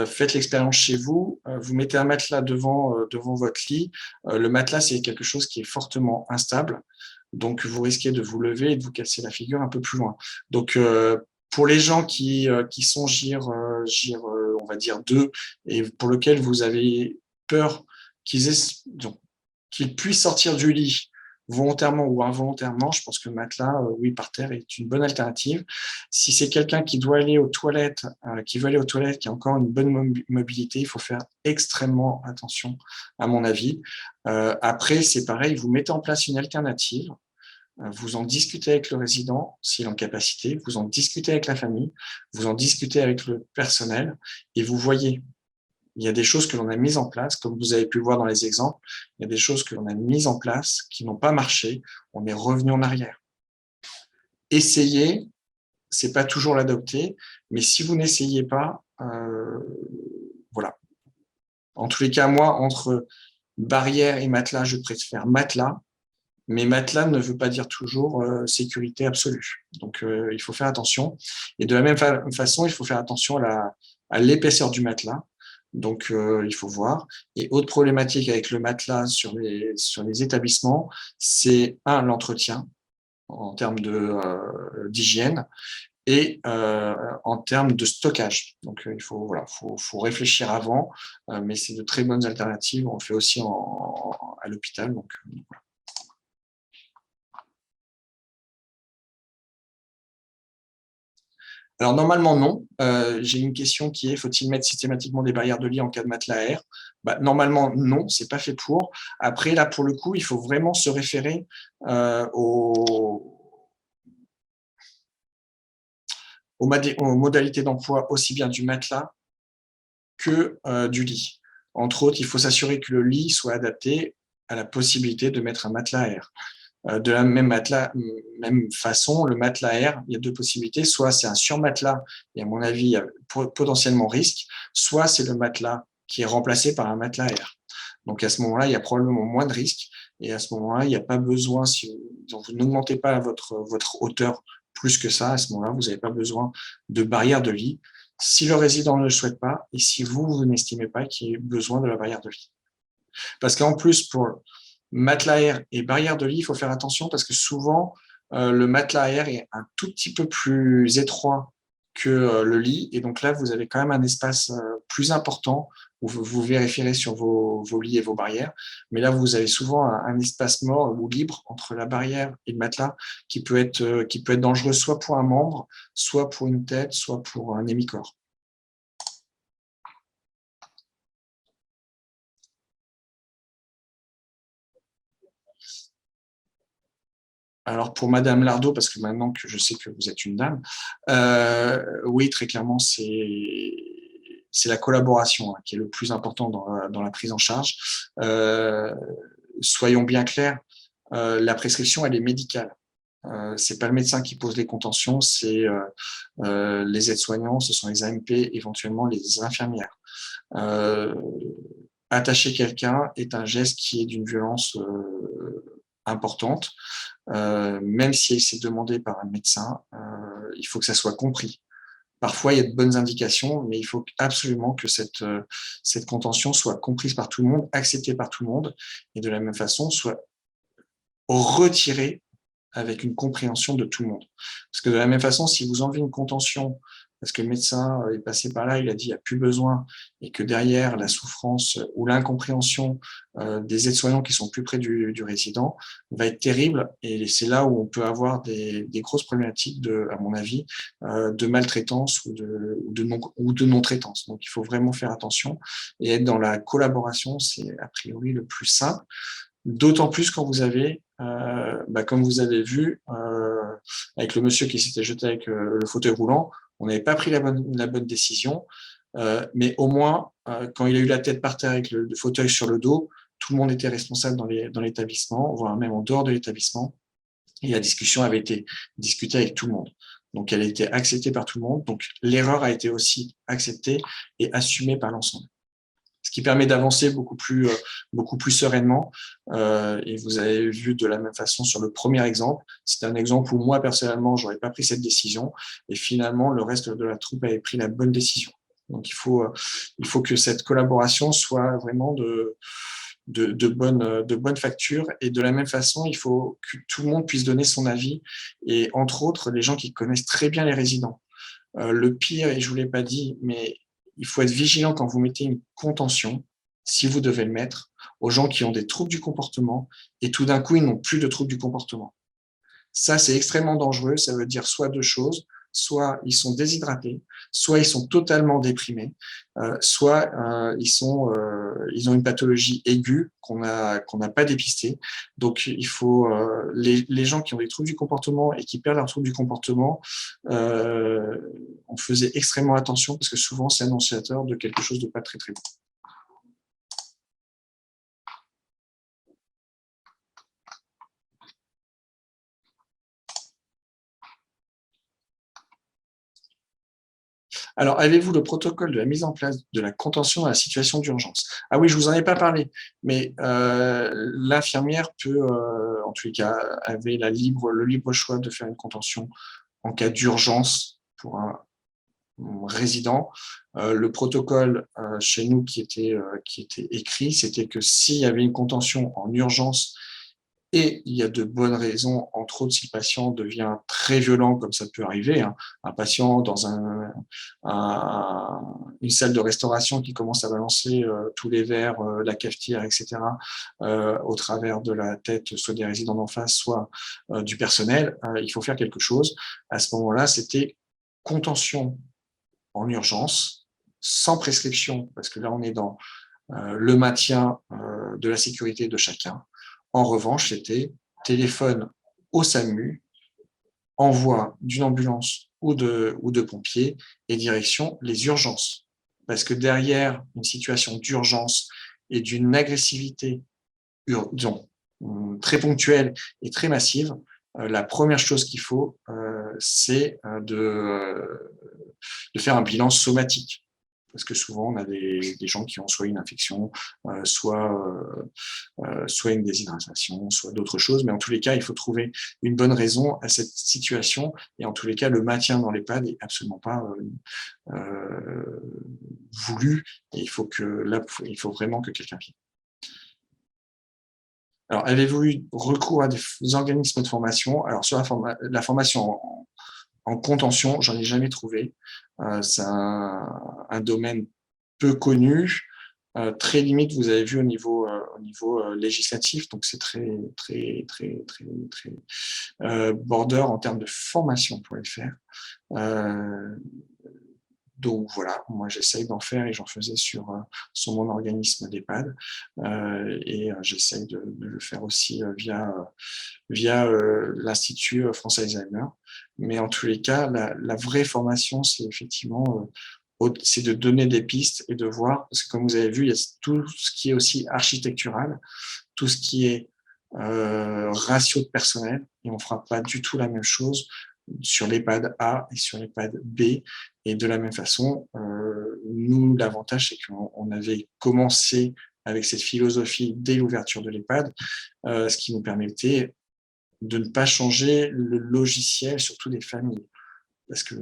Speaker 1: Faites l'expérience chez vous. Vous mettez un matelas devant votre lit. Le matelas, c'est quelque chose qui est fortement instable. Donc, vous risquez de vous lever et de vous casser la figure un peu plus loin. Donc, pour les gens qui sont on va dire, 2, et pour lesquels vous avez peur qu'ils puissent sortir du lit volontairement ou involontairement, je pense que le matelas, oui, par terre, est une bonne alternative. Si c'est quelqu'un qui doit aller aux toilettes, qui veut aller aux toilettes, qui a encore une bonne mobilité, il faut faire extrêmement attention, à mon avis. Après, c'est pareil, vous mettez en place une alternative, vous en discutez avec le résident, s'il est en capacité, vous en discutez avec la famille, vous en discutez avec le personnel, et vous voyez. Il y a des choses que l'on a mises en place, comme vous avez pu le voir dans les exemples, il y a des choses que l'on a mises en place qui n'ont pas marché, on est revenu en arrière. Essayez, c'est pas toujours l'adopter, mais si vous n'essayez pas, voilà. En tous les cas, moi, entre barrière et matelas, je préfère matelas, mais matelas ne veut pas dire toujours sécurité absolue. Donc, il faut faire attention. Et de la même façon, il faut faire attention à l'épaisseur du matelas. Donc, il faut voir. Et autre problématique avec le matelas sur les établissements, c'est l'entretien en termes d'hygiène et en termes de stockage. Donc, il faut réfléchir avant, mais c'est de très bonnes alternatives. On le fait aussi à l'hôpital. Donc, voilà. Alors normalement non. J'ai une question qui est, faut-il mettre systématiquement des barrières de lit en cas de matelas à air? Normalement non, c'est pas fait pour. Après là pour le coup, il faut vraiment se référer aux modalités d'emploi aussi bien du matelas que du lit. Entre autres, il faut s'assurer que le lit soit adapté à la possibilité de mettre un matelas à air. De la même façon, le matelas à air, il y a 2 possibilités. Soit c'est un surmatelas, et à mon avis, il y a potentiellement risque, soit c'est le matelas qui est remplacé par un matelas air. Donc à ce moment-là, il y a probablement moins de risques et à ce moment-là, il n'y a pas besoin, si vous n'augmentez pas votre hauteur plus que ça, à ce moment-là, vous n'avez pas besoin de barrière de lit si le résident ne le souhaite pas et si vous n'estimez pas qu'il y ait besoin de la barrière de lit. Parce qu'en plus, pour matelas air et barrière de lit, il faut faire attention parce que souvent, le matelas air est un tout petit peu plus étroit que le lit. Et donc là, vous avez quand même un espace plus important où vous vérifierez sur vos lits et vos barrières. Mais là, vous avez souvent un espace mort ou libre entre la barrière et le matelas qui peut être dangereux soit pour un membre, soit pour une tête, soit pour un hémicorps. Alors pour Madame Lardot, parce que maintenant que je sais que vous êtes une dame, oui, très clairement, c'est la collaboration qui est le plus important dans la prise en charge. Soyons bien clairs, la prescription, elle est médicale. C'est pas le médecin qui pose les contentions, c'est les aides-soignants, ce sont les AMP, éventuellement les infirmières. Attacher quelqu'un est un geste qui est d'une violence importante. Même si c'est demandé par un médecin, il faut que ça soit compris. Parfois, il y a de bonnes indications, mais il faut absolument que cette contention soit comprise par tout le monde, acceptée par tout le monde, et de la même façon, soit retirée avec une compréhension de tout le monde. Parce que de la même façon, si vous enlevez une contention parce que le médecin est passé par là, il a dit il n'y a plus besoin, et que derrière, la souffrance ou l'incompréhension des aides-soignants qui sont plus près du résident va être terrible, et c'est là où on peut avoir des grosses problématiques, à mon avis, de maltraitance ou de non-traitance. Donc, il faut vraiment faire attention, et être dans la collaboration, c'est a priori le plus simple. D'autant plus quand vous avez, comme vous avez vu, avec le monsieur qui s'était jeté avec le fauteuil roulant, on n'avait pas pris la bonne décision, mais au moins, quand il a eu la tête par terre avec le fauteuil sur le dos, tout le monde était responsable dans l'établissement, voire même en dehors de l'établissement, et la discussion avait été discutée avec tout le monde. Donc, elle a été acceptée par tout le monde. Donc, l'erreur a été aussi acceptée et assumée par l'ensemble, ce qui permet d'avancer beaucoup plus sereinement. Et vous avez vu de la même façon sur le premier exemple. C'est un exemple où moi, personnellement, j'aurais pas pris cette décision. Et finalement, le reste de la troupe avait pris la bonne décision. Donc, il faut que cette collaboration soit vraiment de bonne facture. Et de la même façon, il faut que tout le monde puisse donner son avis. Et entre autres, les gens qui connaissent très bien les résidents. Le pire, et je ne vous l'ai pas dit, mais il faut être vigilant quand vous mettez une contention, si vous devez le mettre, aux gens qui ont des troubles du comportement et tout d'un coup, ils n'ont plus de troubles du comportement. Ça, c'est extrêmement dangereux. Ça veut dire soit deux choses, soit ils sont déshydratés, soit ils sont totalement déprimés, soit ils ont une pathologie aiguë qu'on n'a pas dépistée. Donc, il faut les gens qui ont des troubles du comportement et qui perdent leur trouble du comportement, on faisait extrêmement attention parce que souvent, c'est annonciateur de quelque chose de pas très, très bon. Alors, avez-vous le protocole de la mise en place de la contention dans la situation d'urgence? Ah oui, je vous en ai pas parlé, mais l'infirmière peut, en tous les cas, avait le libre choix de faire une contention en cas d'urgence pour un résident. Le protocole chez nous qui était écrit, c'était que s'il y avait une contention en urgence, et il y a de bonnes raisons, entre autres si le patient devient très violent, comme ça peut arriver, hein, un patient dans une salle de restauration qui commence à balancer tous les verres, la cafetière, etc., au travers de la tête, soit des résidents d'en face, soit du personnel, il faut faire quelque chose. À ce moment-là, c'était contention en urgence, sans prescription, parce que là, on est dans le maintien de la sécurité de chacun. En revanche, c'était téléphone au SAMU, envoi d'une ambulance ou de pompiers et direction les urgences. Parce que derrière une situation d'urgence et d'une agressivité disons, très ponctuelle et très massive, la première chose qu'il faut, c'est de faire un bilan somatique. parce que souvent on a des gens qui ont soit une infection, soit une déshydratation, soit d'autres choses, mais en tous les cas, il faut trouver une bonne raison à cette situation, et en tous les cas, le maintien dans l'EHPAD n'est absolument pas voulu, et il faut vraiment que quelqu'un vienne. Alors, avez-vous eu recours à des organismes de formation? Alors, sur la formation en contention, j'en ai jamais trouvé. C'est un domaine peu connu, très limite, vous avez vu au niveau législatif, donc c'est très border en termes de formation pour les faire. Donc voilà, moi j'essaye d'en faire et j'en faisais sur mon organisme d'EHPAD, et j'essaye de le faire aussi via l'Institut français Alzheimer. Mais en tous les cas, la vraie formation, c'est effectivement c'est de donner des pistes et de voir, parce que comme vous avez vu, il y a tout ce qui est aussi architectural, tout ce qui est ratio de personnel, et on ne fera pas du tout la même chose sur l'EHPAD A et sur l'EHPAD B. Et de la même façon, nous, l'avantage, c'est qu'on avait commencé avec cette philosophie dès l'ouverture de l'EHPAD, ce qui nous permettait de ne pas changer le logiciel, surtout des familles. Parce que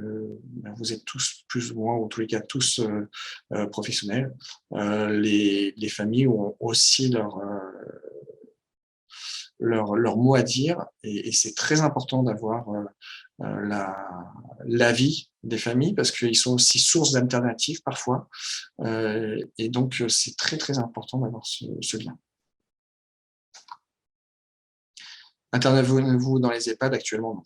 Speaker 1: vous êtes tous plus ou moins, ou en tous les cas tous professionnels. Les familles ont aussi leur mot à dire, et c'est très important d'avoir l'avis des familles, parce qu'ils sont aussi source d'alternatives parfois, et donc c'est très important d'avoir ce lien. Intervenez-vous dans les EHPAD actuellement? Non.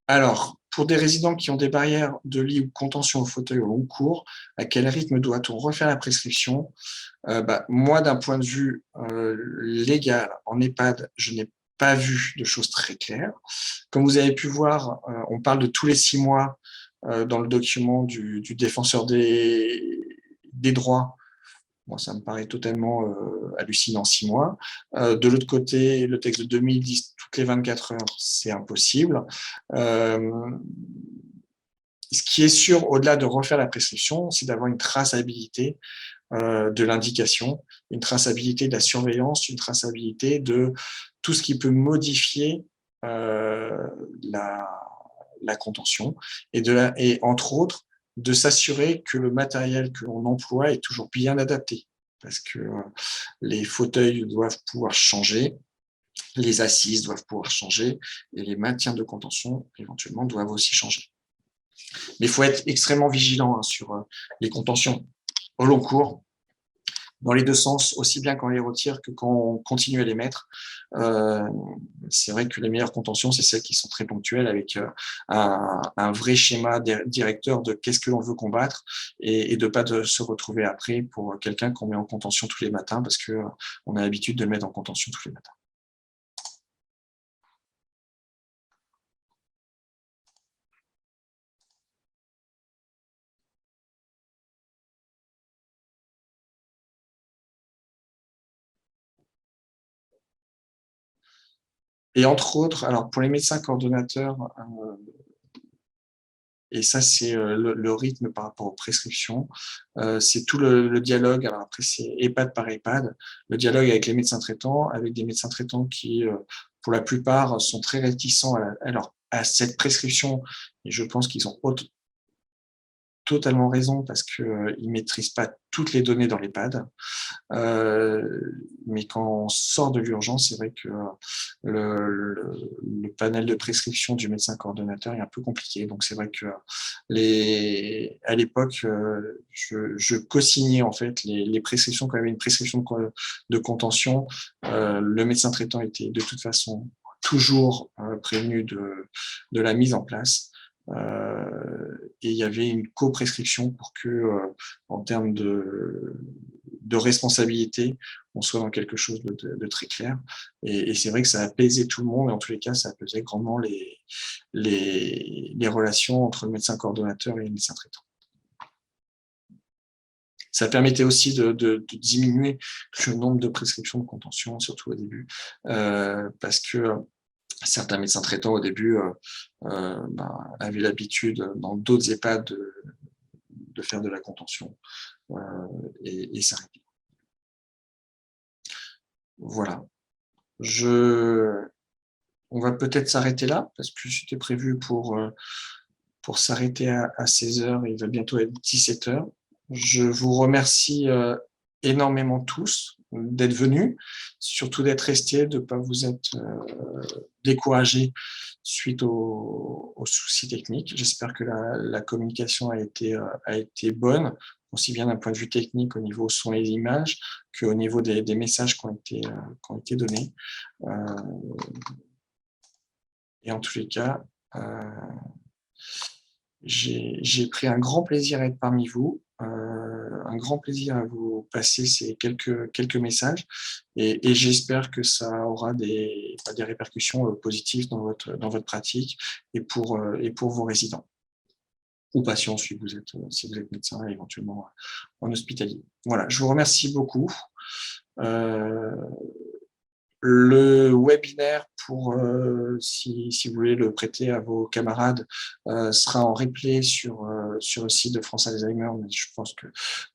Speaker 1: Alors, pour des résidents qui ont des barrières de lit ou contention au fauteuil au long cours, à quel rythme doit-on refaire la prescription? Moi, d'un point de vue légal, en EHPAD, je n'ai pas vu de choses très claires. Comme vous avez pu voir, on parle de tous les 6 mois dans le document du défenseur des droits. Moi, ça me paraît totalement hallucinant, 6 mois. De l'autre côté, le texte de 2010, toutes les 24 heures, c'est impossible. Ce qui est sûr, au-delà de refaire la prescription, c'est d'avoir une traçabilité de l'indication, une traçabilité de la surveillance, une traçabilité de tout ce qui peut modifier la contention, et entre autres, de s'assurer que le matériel que l'on emploie est toujours bien adapté, parce que les fauteuils doivent pouvoir changer, les assises doivent pouvoir changer, et les maintiens de contention éventuellement doivent aussi changer. Mais il faut être extrêmement vigilant sur les contentions au long cours, dans les deux sens, aussi bien quand on les retire que quand on continue à les mettre. C'est vrai que les meilleures contentions, c'est celles qui sont très ponctuelles, avec un vrai schéma directeur de qu'est-ce que l'on veut combattre, et de ne pas se retrouver après pour quelqu'un qu'on met en contention tous les matins, parce qu'on a l'habitude de le mettre en contention tous les matins. Et entre autres, alors pour les médecins coordonnateurs, et ça, c'est le rythme par rapport aux prescriptions. C'est tout le dialogue. Alors après, c'est EHPAD par EHPAD. Le dialogue avec les médecins traitants, avec des médecins traitants qui, pour la plupart, sont très réticents à cette prescription. Et je pense qu'ils ont totalement raison, parce qu'ils ne maîtrisent pas toutes les données dans l'EHPAD. Mais quand on sort de l'urgence, c'est vrai que le panel de prescription du médecin coordonnateur est un peu compliqué. Donc c'est vrai que à l'époque, je co-signais en fait les prescriptions. Quand il y avait une prescription de contention, le médecin traitant était de toute façon toujours prévenu de la mise en place. Et il y avait une coprescription pour que, en termes de responsabilité, on soit dans quelque chose de très clair. Et c'est vrai que ça a apaisé tout le monde, et en tous les cas, ça a apaisé grandement les relations entre le médecin coordonnateur et le médecin traitant. Ça permettait aussi de diminuer le nombre de prescriptions de contention, surtout au début, parce que certains médecins traitants au début avaient l'habitude dans d'autres EHPAD de faire de la contention et s'arrêter. Voilà. On va peut-être s'arrêter là parce que c'était prévu pour s'arrêter à 16h, il va bientôt être 17h. Je vous remercie énormément tous d'être venus, surtout d'être restés, de ne pas vous être découragés suite aux soucis techniques. J'espère que la communication a été bonne, aussi bien d'un point de vue technique au niveau son et images qu'au niveau des messages qui ont été donnés. Et en tous les cas, j'ai pris un grand plaisir à être parmi vous, un grand plaisir à vous passer ces quelques messages et j'espère que ça aura des répercussions positives dans votre pratique et pour vos résidents ou patients si vous êtes médecin éventuellement en hospitalier. Voilà, je vous remercie beaucoup. Le webinaire pour si vous voulez le prêter à vos camarades sera en replay sur le site de France Alzheimer, mais je pense que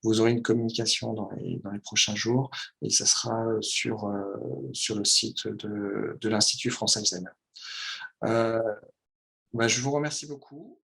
Speaker 1: vous aurez une communication dans les prochains jours et ça sera sur le site de l'Institut France Alzheimer. Je vous remercie beaucoup.